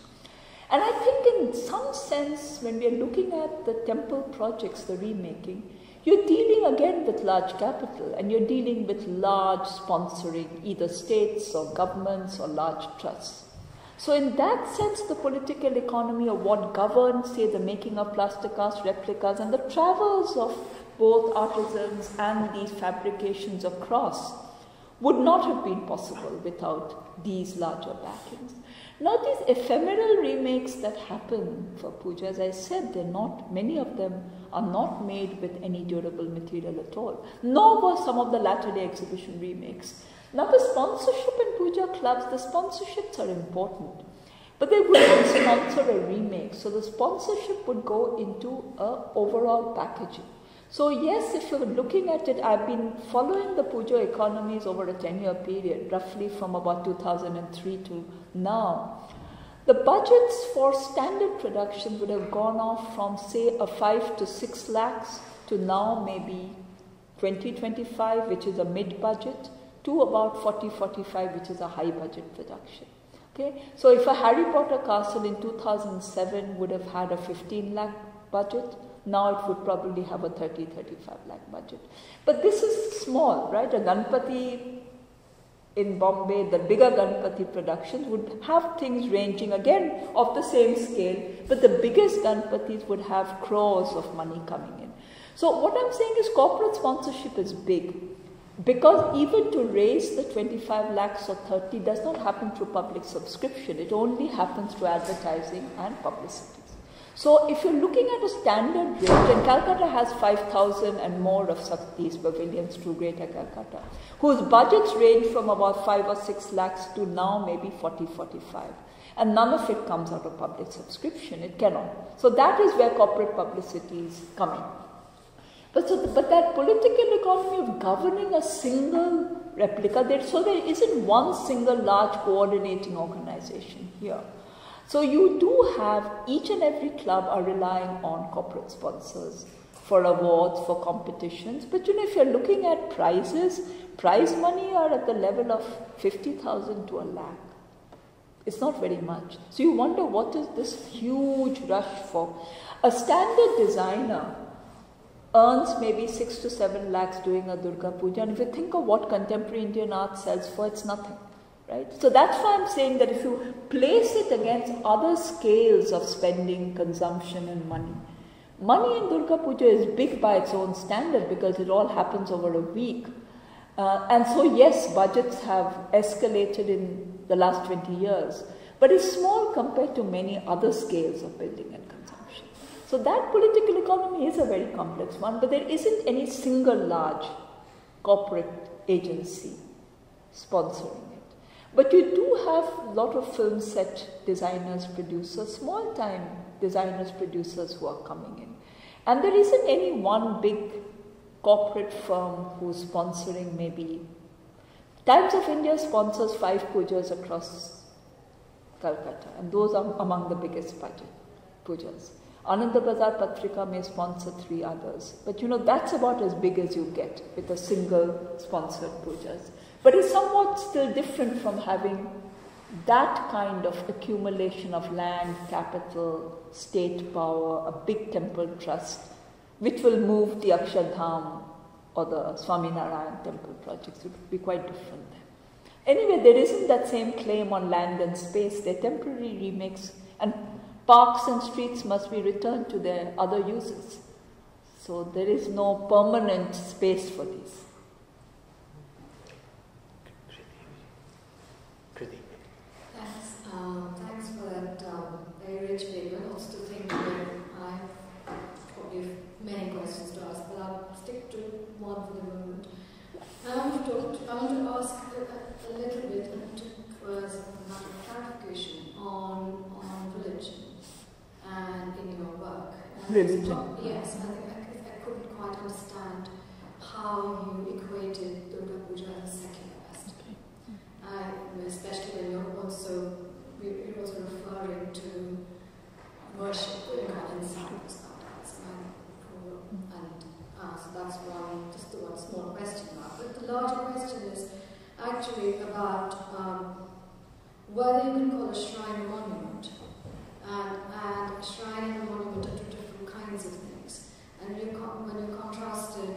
And I think in some sense, when we are looking at the temple projects, the remaking, you're dealing again with large capital, and you're dealing with large sponsoring, either states or governments or large trusts. So in that sense, the political economy of what governs, say, the making of plaster cast replicas and the travels of both artisans and these fabrications across would not have been possible without these larger backings. Now these ephemeral remakes that happen for puja, as I said, many of them are not made with any durable material at all, nor were some of the latter-day exhibition remakes. Now the sponsorship in puja clubs, the sponsorships are important, but they wouldn't sponsor a remake, so the sponsorship would go into an overall packaging. So yes, if you're looking at it, I've been following the puja economies over a 10-year period, roughly from about 2003 to now. The budgets for standard production would have gone off from, say, a 5 to 6 lakhs to now maybe 20-25, which is a mid-budget, to about 40-45, which is a high-budget production. Okay, so if a Harry Potter castle in 2007 would have had a 15 lakh budget, now it would probably have a 30-35 lakh budget. But this is small, right? A Ganpati in Bombay, the bigger Ganpati productions would have things ranging again of the same scale, but the biggest Ganpatis would have crores of money coming in. So what I'm saying is corporate sponsorship is big, because even to raise the 25 lakhs or 30 does not happen through public subscription. It only happens through advertising and publicity. So if you're looking at a standard rate, and Calcutta has 5,000 and more of such these pavilions through Greater Calcutta, whose budgets range from about 5 or 6 lakhs to now maybe 40-45. And none of it comes out of public subscription. It cannot. So that is where corporate publicity is coming. But that political economy of governing a single replica, so there isn't one single large coordinating organization here. So you do have, each and every club are relying on corporate sponsors for awards, for competitions. But if you're looking at prizes, prize money are at the level of 50,000 to a lakh. It's not very much. So you wonder, what is this huge rush for? A standard designer earns maybe 6 to 7 lakhs doing a Durga Puja. And if you think of what contemporary Indian art sells for, it's nothing. Right? So that's why I'm saying that if you place it against other scales of spending, consumption and money, money in Durga Puja is big by its own standard because it all happens over a week. And so yes, budgets have escalated in the last 20 years, but it's small compared to many other scales of building and consumption. So that political economy is a very complex one, but there isn't any single large corporate agency sponsoring it. But you do have a lot of film set designers, producers, small-time designers, producers who are coming in. And there isn't any one big corporate firm who's sponsoring maybe. Times of India sponsors 5 pujas across Kolkata, and those are among the biggest budget pujas. Ananda Bazar Patrika may sponsor 3 others, but you know, that's about as big as you get with a single sponsored pujas. But it's somewhat still different from having that kind of accumulation of land, capital, state power, a big temple trust, which will move the Akshardham or the Swaminarayan temple projects. It would be quite different there. Anyway, there isn't that same claim on land and space. They're temporary remakes, and parks and streets must be returned to their other uses. So there is no permanent space for these. Thanks for that very rich paper. Lots to think about. I probably have many questions to ask, but I'll stick to one for the moment. I want to ask a little bit for clarification on religion and in your work. Religion? Yes, I couldn't quite understand how you equated Durga Puja as a secular festival. Especially when you're also referring to worship going on inside the stars. And so that's just one small question mark. But the larger question is actually about whether you can call a shrine a monument. And a shrine and a monument are 2 different kinds of things. And when you contrasted,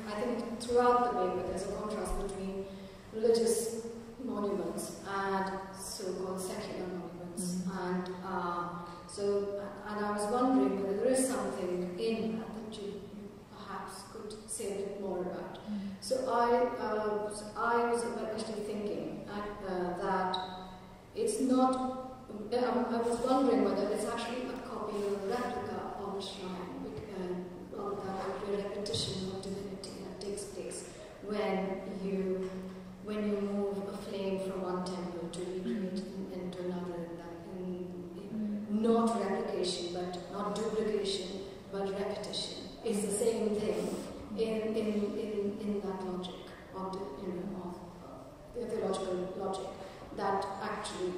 I think throughout the paper there's a contrast between religious monuments and so-called secular monuments. And I was wondering whether there is something in that you perhaps could say a bit more about. So I was actually thinking that it's not. I was wondering whether it's actually a copy or a replica of a shrine, rather than a repetition of divinity that takes place when you move a flame from one temple to recreate into another, not replication, but not duplication, but repetition. It's the same thing in that logic of the theological logic. That actually,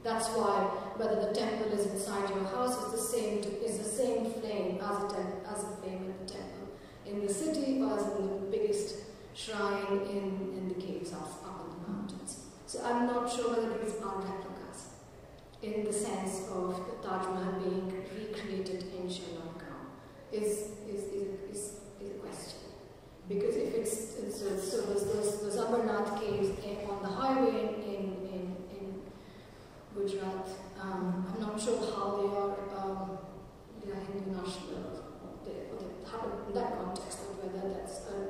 that's why whether the temple is inside your house is the same flame as a flame in the temple in the city, or as in the biggest shrine in the caves up in the mountains. So I'm not sure whether these are replicas in the sense of the Taj Mahal being recreated in Sri Lanka is a question. Because if it's so those Amarnath caves on the highway in Gujarat, I'm not sure how they are Hindu national, or they happen in that context, or whether that's an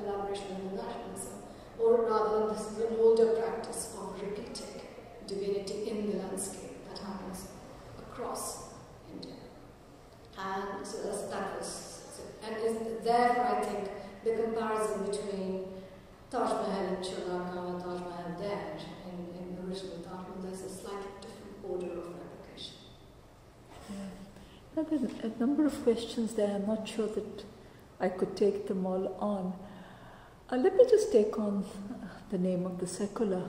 elaboration on the nationalism, or rather this is an older practice of repeating divinity in the landscape that happens across India. And so therefore I think the comparison between Taj Mahal in Sri Lanka and Taj Mahal there in the original Taj Mahal, there's a slightly different order of replication. Yeah. There are a number of questions there. I'm not sure that I could take them all on. Let me just take on the name of the secular,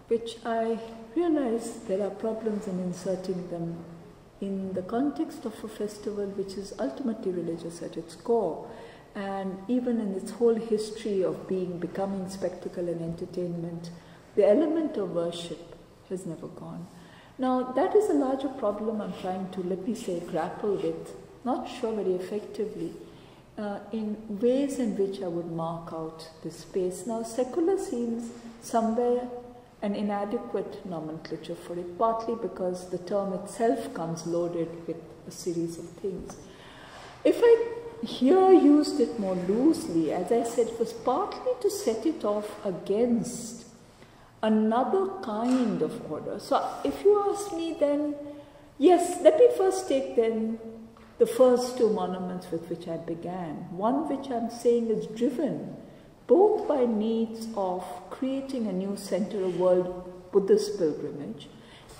which I realize there are problems in inserting them in the context of a festival which is ultimately religious at its core, and even in its whole history of becoming spectacle and entertainment, the element of worship has never gone. Now, that is a larger problem I'm trying to, let me say, grapple with, not sure very effectively, in ways in which I would mark out this space. Now, secular seems somewhere an inadequate nomenclature for it, partly because the term itself comes loaded with a series of things. If I here used it more loosely, as I said, it was partly to set it off against another kind of order. So if you ask me then, yes, let me first take then the first 2 monuments with which I began. One which I'm saying is driven both by needs of creating a new center of world Buddhist pilgrimage,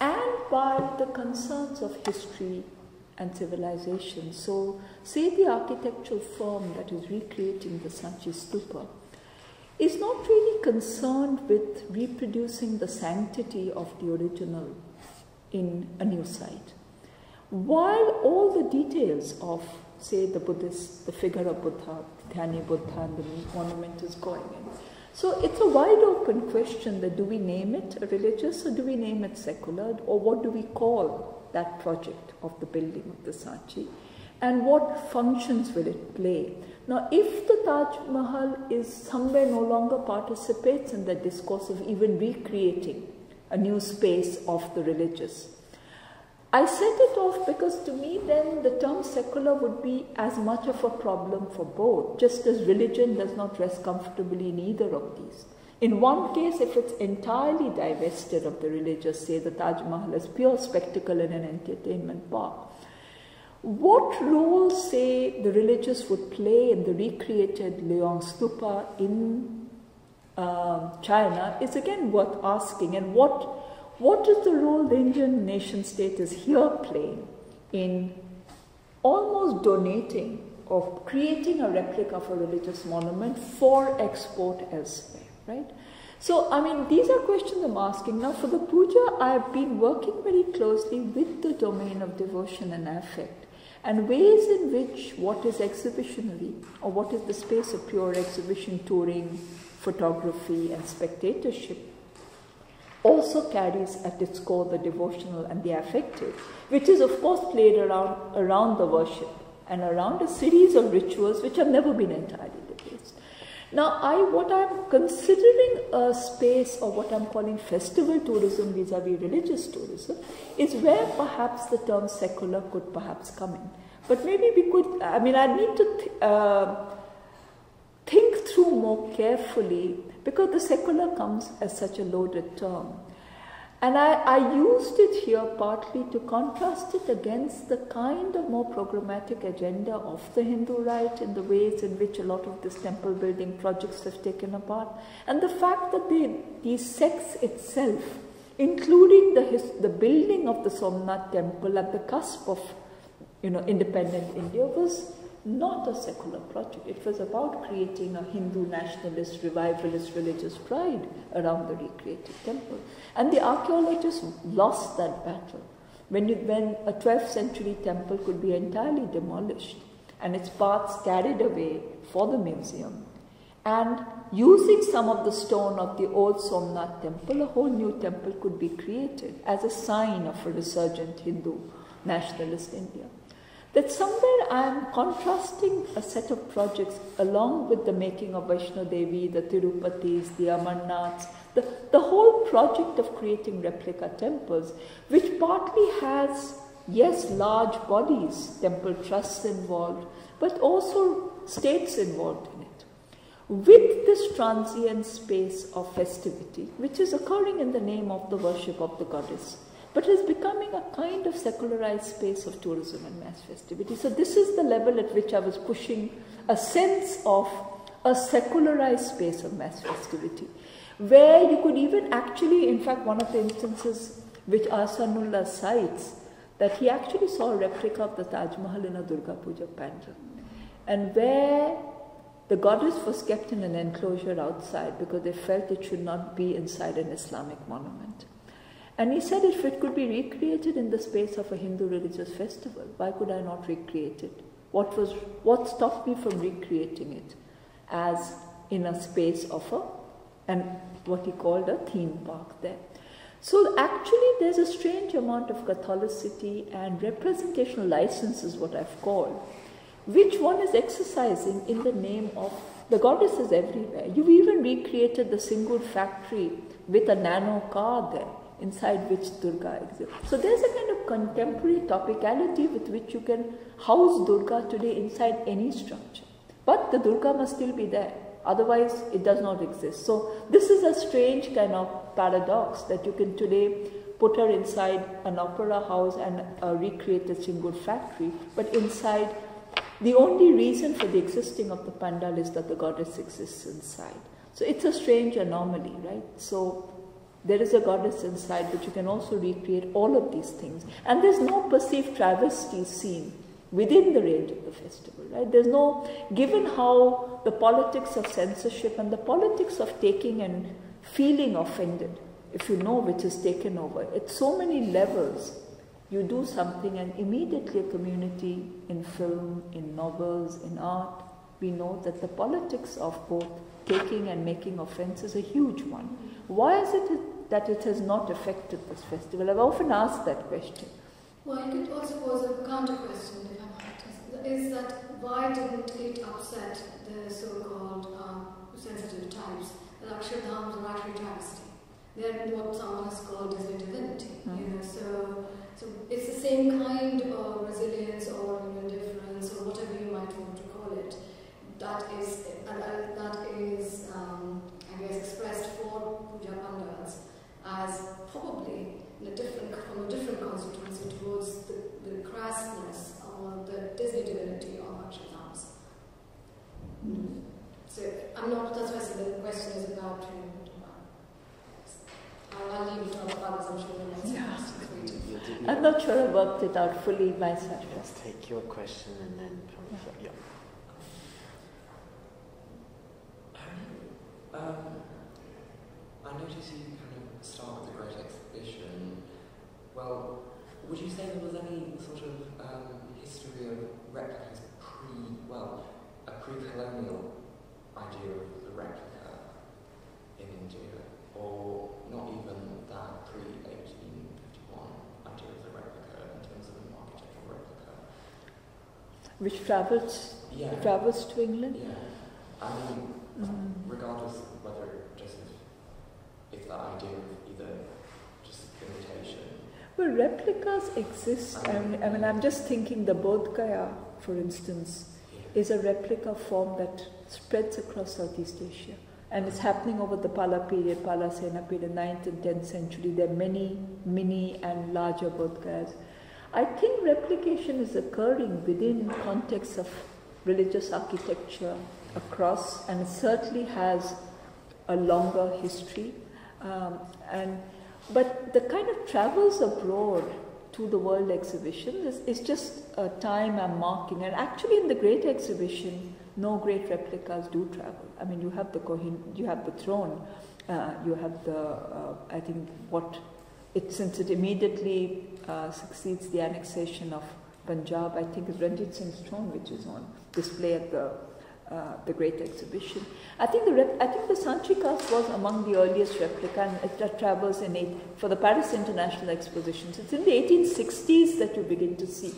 and by the concerns of history and civilization. So, say the architectural firm that is recreating the Sanchi Stupa is not really concerned with reproducing the sanctity of the original in a new site. While all the details of, say, the Buddhist, the figure of Buddha, Dhyani Buddha, and the monument is going in. So it's a wide open question that do we name it religious or do we name it secular, or what do we call that project of the building of the Sanchi, and what functions will it play? Now, if the Taj Mahal is somewhere no longer participates in the discourse of even recreating a new space of the religious, I set it off because to me then the term secular would be as much of a problem for both, just as religion does not rest comfortably in either of these. In one case, if it's entirely divested of the religious, say the Taj Mahal is pure spectacle in an entertainment park, what role, say, the religious would play in the recreated Leong Stupa in China is again worth asking. And what is the role the Indian nation state is here playing in almost donating or creating a replica of a religious monument for export elsewhere, right? So, I mean, these are questions I'm asking. Now, for the puja, I've been working very closely with the domain of devotion and affect, and ways in which what is exhibitionary, or what is the space of pure exhibition, touring, photography, and spectatorship, also carries at its core the devotional and the affective, which is of course played around the worship and around a series of rituals which have never been entirely replaced. Now, what I'm considering a space, or what I'm calling festival tourism vis-a-vis religious tourism, is where perhaps the term secular could perhaps come in. But maybe we could, I mean, I need to think through more carefully, because the secular comes as such a loaded term. And I used it here partly to contrast it against the kind of more programmatic agenda of the Hindu right in the ways in which a lot of these temple building projects have taken apart. And the fact that the sects itself, including the building of the Somnath temple at the cusp of independent India, was not a secular project. It was about creating a Hindu nationalist, revivalist religious pride around the recreated temple. And the archaeologists lost that battle when a 12th century temple could be entirely demolished and its parts carried away for the museum. And using some of the stone of the old Somnath temple, a whole new temple could be created as a sign of a resurgent Hindu nationalist India. That somewhere I am contrasting a set of projects along with the making of Vaishno Devi, the Tirupatis, the Amarnaths, the whole project of creating replica temples, which partly has, yes, large bodies, temple trusts involved, but also states involved in it. With this transient space of festivity, which is occurring in the name of the worship of the goddess, but is becoming a kind of secularized space of tourism and mass festivity. So this is the level at which I was pushing a sense of a secularized space of mass festivity, where you could even actually, in fact, one of the instances which Ahsanullah cites, that he actually saw a replica of the Taj Mahal in a Durga Puja pandal, and where the goddess was kept in an enclosure outside because they felt it should not be inside an Islamic monument. And he said, if it could be recreated in the space of a Hindu religious festival, why could I not recreate it? What stopped me from recreating it as in a space of what he called a theme park there? So actually there's a strange amount of Catholicity and representational license is what I've called, which one is exercising in the name of the goddess is everywhere. You've even recreated the Singur factory with a nano car there, inside which Durga exists. So there's a kind of contemporary topicality with which you can house Durga today inside any structure. But the Durga must still be there, otherwise it does not exist. So this is a strange kind of paradox that you can today put her inside an opera house and recreate the Singur factory, but inside, the only reason for the existing of the pandal is that the goddess exists inside. So it's a strange anomaly, right? So There is a goddess inside, but you can also recreate all of these things. And there's no perceived travesty seen within the range of the festival, right? There's no, given how the politics of censorship and the politics of taking and feeling offended, if you know which is taken over, at so many levels, you do something and immediately a community in film, in novels, in art, we know that the politics of both taking and making offense is a huge one. Why is it that it has not affected this festival? I've often asked that question. Well, you could also pose a counter question, if I might, is that why didn't it upset the so-called sensitive types that Akshardhams are actually travesty? They're what someone has called Disney divinity, you know, so it's the same kind of resilience or indifference or whatever you might want to call it that is I guess expressed for puja pandals as probably from a different constituency towards the crassness or the Disney divinity of Akshardhams. So that's why I said the question is about I'll leave it to others, I'm sure the I'm not sure I worked it out fully myself. Let's take your question and then yeah. I noticed you kind of start with the Great Exhibition. Well, would you say there was any sort of history of replicas a pre-colonial idea of the replica in India, or not even that pre-1851 idea of the replica in terms of an architectural replica? Which travels to England? Yeah. I mean, regardless of whether if that idea of either just imitation. Well, replicas exist. I mean, I'm just thinking the Bodh Gaya, for instance, is a replica form that spreads across Southeast Asia. And it's happening over the Pala period, Pala Sena period, 9th and 10th century. There are many mini and larger Bodh Gayas. I think replication is occurring within context of religious architecture across, and it certainly has a longer history. But the kind of travels abroad to the World Exhibition is just a time I'm marking. And actually in the Great Exhibition, no great replicas do travel. I mean, you have the throne, you have I think since it immediately succeeds the annexation of Punjab, I think it's Ranjit Singh's throne which is on display at the Great Exhibition. I think the Sanchi cast was among the earliest replica, and it travels for the Paris International Expositions. It's in the 1860s that you begin to see.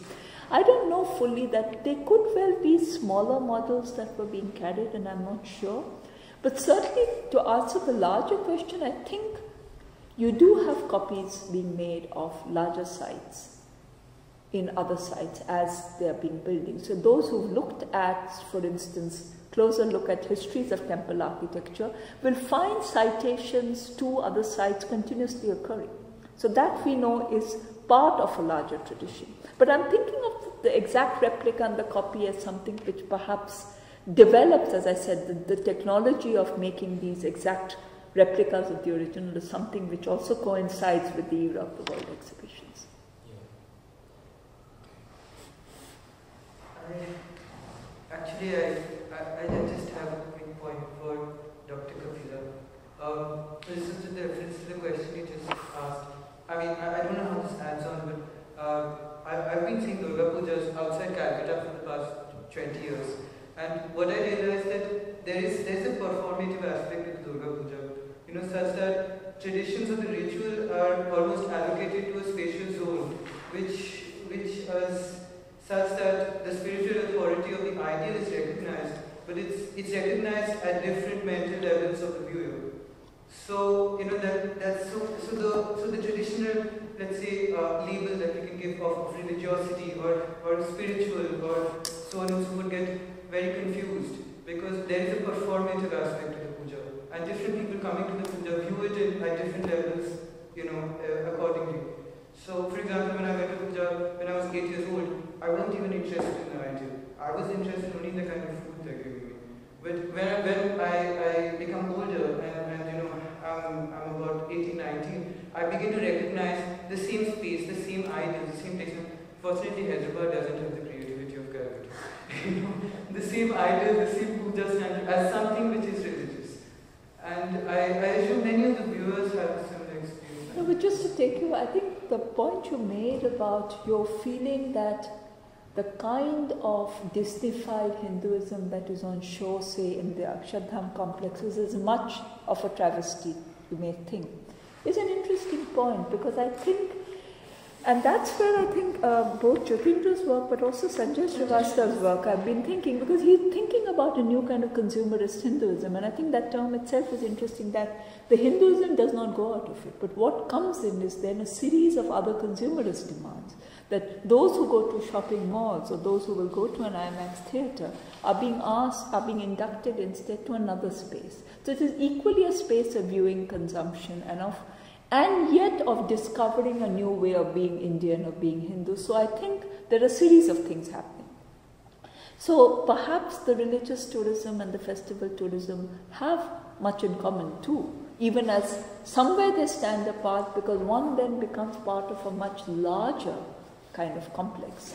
I don't know fully that they could well be smaller models that were being carried, and I'm not sure. But certainly, to answer the larger question, I think you do have copies being made of larger sites in other sites as they are being building. So those who've looked at, for instance, closer look at histories of temple architecture will find citations to other sites continuously occurring. So that we know is part of a larger tradition. But I'm thinking of the exact replica and the copy as something which perhaps develops, as I said, the technology of making these exact replicas of the original is something which also coincides with the era of the World Exhibitions. Actually, I just have a quick point for Dr. Kapila. This is the reference to the question you just asked. I mean, I don't know how this adds on, but I've been seeing Durga Pujas outside Calcutta for the past 20 years. And what I realized that there's a performative aspect to Durga Puja. You know, such that traditions of the ritual are almost allocated to a spatial zone, which is such that the spiritual authority of the ideal is recognized, but it's recognized at different mental levels of the viewer. So, you know, so the traditional, let's say, label that we can give of religiosity or spiritual or so on and so would get very confused, because there is a performative aspect to the puja, and different people coming to the puja view it at different levels, you know, accordingly. So, for example, when I went to puja when I was 8 years old, I wasn't even interested in the ideal. I was interested only in the kind of food they're giving me. But when I become older and you know, I'm about 18, 19, I begin to recognize the same space, the same ideas, the same placement. Fortunately, Hyderabad doesn't have the creativity of Calcutta. The same ideas, the same puja standard as something which is religious. And I assume many of the viewers have a similar experience. No, but just to take you, I think the point you made about your feeling that the kind of Disneyfied Hinduism that is on show, say, in the Akshardham complexes is much of a travesty, you may think. It's an interesting point because I think, and that's where I think both Jyotindra's work but also Sanjay Srivastav's work I've been thinking, because he's thinking about a new kind of consumerist Hinduism, and I think that term itself is interesting, that the Hinduism does not go out of it, but what comes in is then a series of other consumerist demands, that those who go to shopping malls or those who will go to an IMAX theatre are being inducted instead to another space. So it is equally a space of viewing, consumption, and yet of discovering a new way of being Indian, of being Hindu. So I think there are a series of things happening. So perhaps the religious tourism and the festival tourism have much in common too, even as somewhere they stand apart, because one then becomes part of a much larger kind of complex,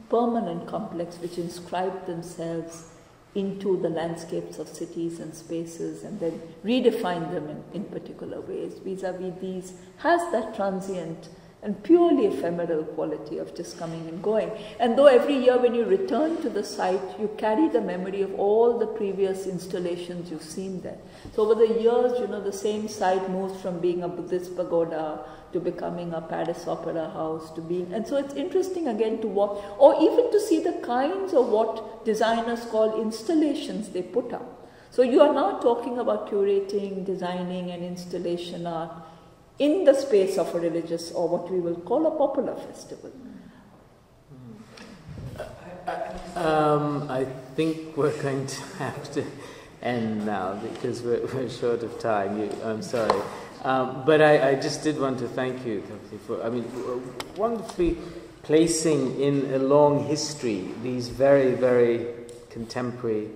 permanent complex, which inscribe themselves into the landscapes of cities and spaces and then redefine them in particular ways. Vis-a-vis these has that transient and purely ephemeral quality of just coming and going. And though every year when you return to the site, you carry the memory of all the previous installations you've seen there. So over the years, the same site moves from being a Buddhist pagoda to becoming a Paris Opera House, to being, and so it's interesting again to walk, or even to see the kinds of what designers call installations they put up. So you are now talking about curating, designing and installation art in the space of a religious, or what we will call a popular festival. I think we're going to have to end now because we're short of time. I'm sorry. But I just did want to thank you for, wonderfully placing in a long history these very, very contemporary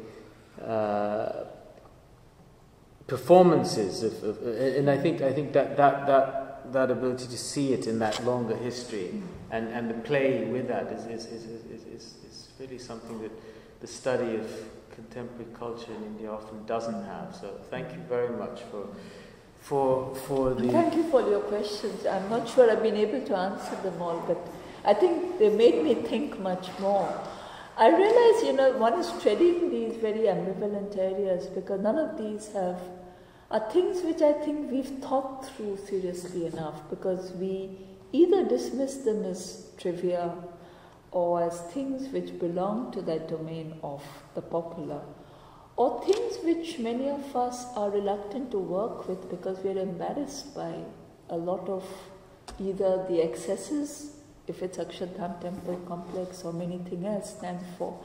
performances and I think that ability to see it in that longer history and the play with that is really something that the study of contemporary culture in India often doesn't have. So thank you very much for the... Thank you for your questions. I'm not sure I've been able to answer them all, but I think they made me think much more. I realize, one is treading these very ambivalent areas because none of these are things which I think we've thought through seriously enough, because we either dismiss them as trivia or as things which belong to that domain of the popular, or things which many of us are reluctant to work with because we're embarrassed by a lot of either the excesses, if it's Akshardham temple complex or anything else stands for.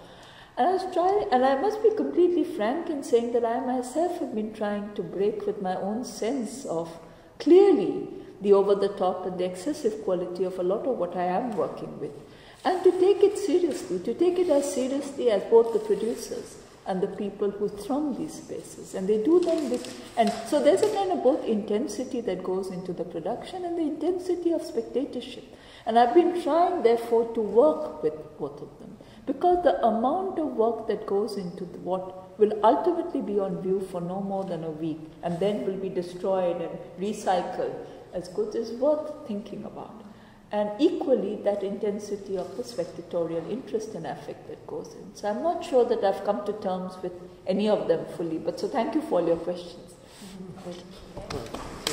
And I was trying, and I must be completely frank in saying that I myself have been trying to break with my own sense of clearly the over-the-top and the excessive quality of a lot of what I am working with. And to take it seriously, to take it as seriously as both the producers and the people who throng these spaces. And they do them with, and so there's a kind of both intensity that goes into the production and the intensity of spectatorship. And I've been trying, therefore, to work with both of them, because the amount of work that goes into what will ultimately be on view for no more than a week and then will be destroyed and recycled as goods is worth thinking about. And equally, that intensity of the spectatorial interest and affect that goes in. So I'm not sure that I've come to terms with any of them fully, but so thank you for all your questions. Mm-hmm.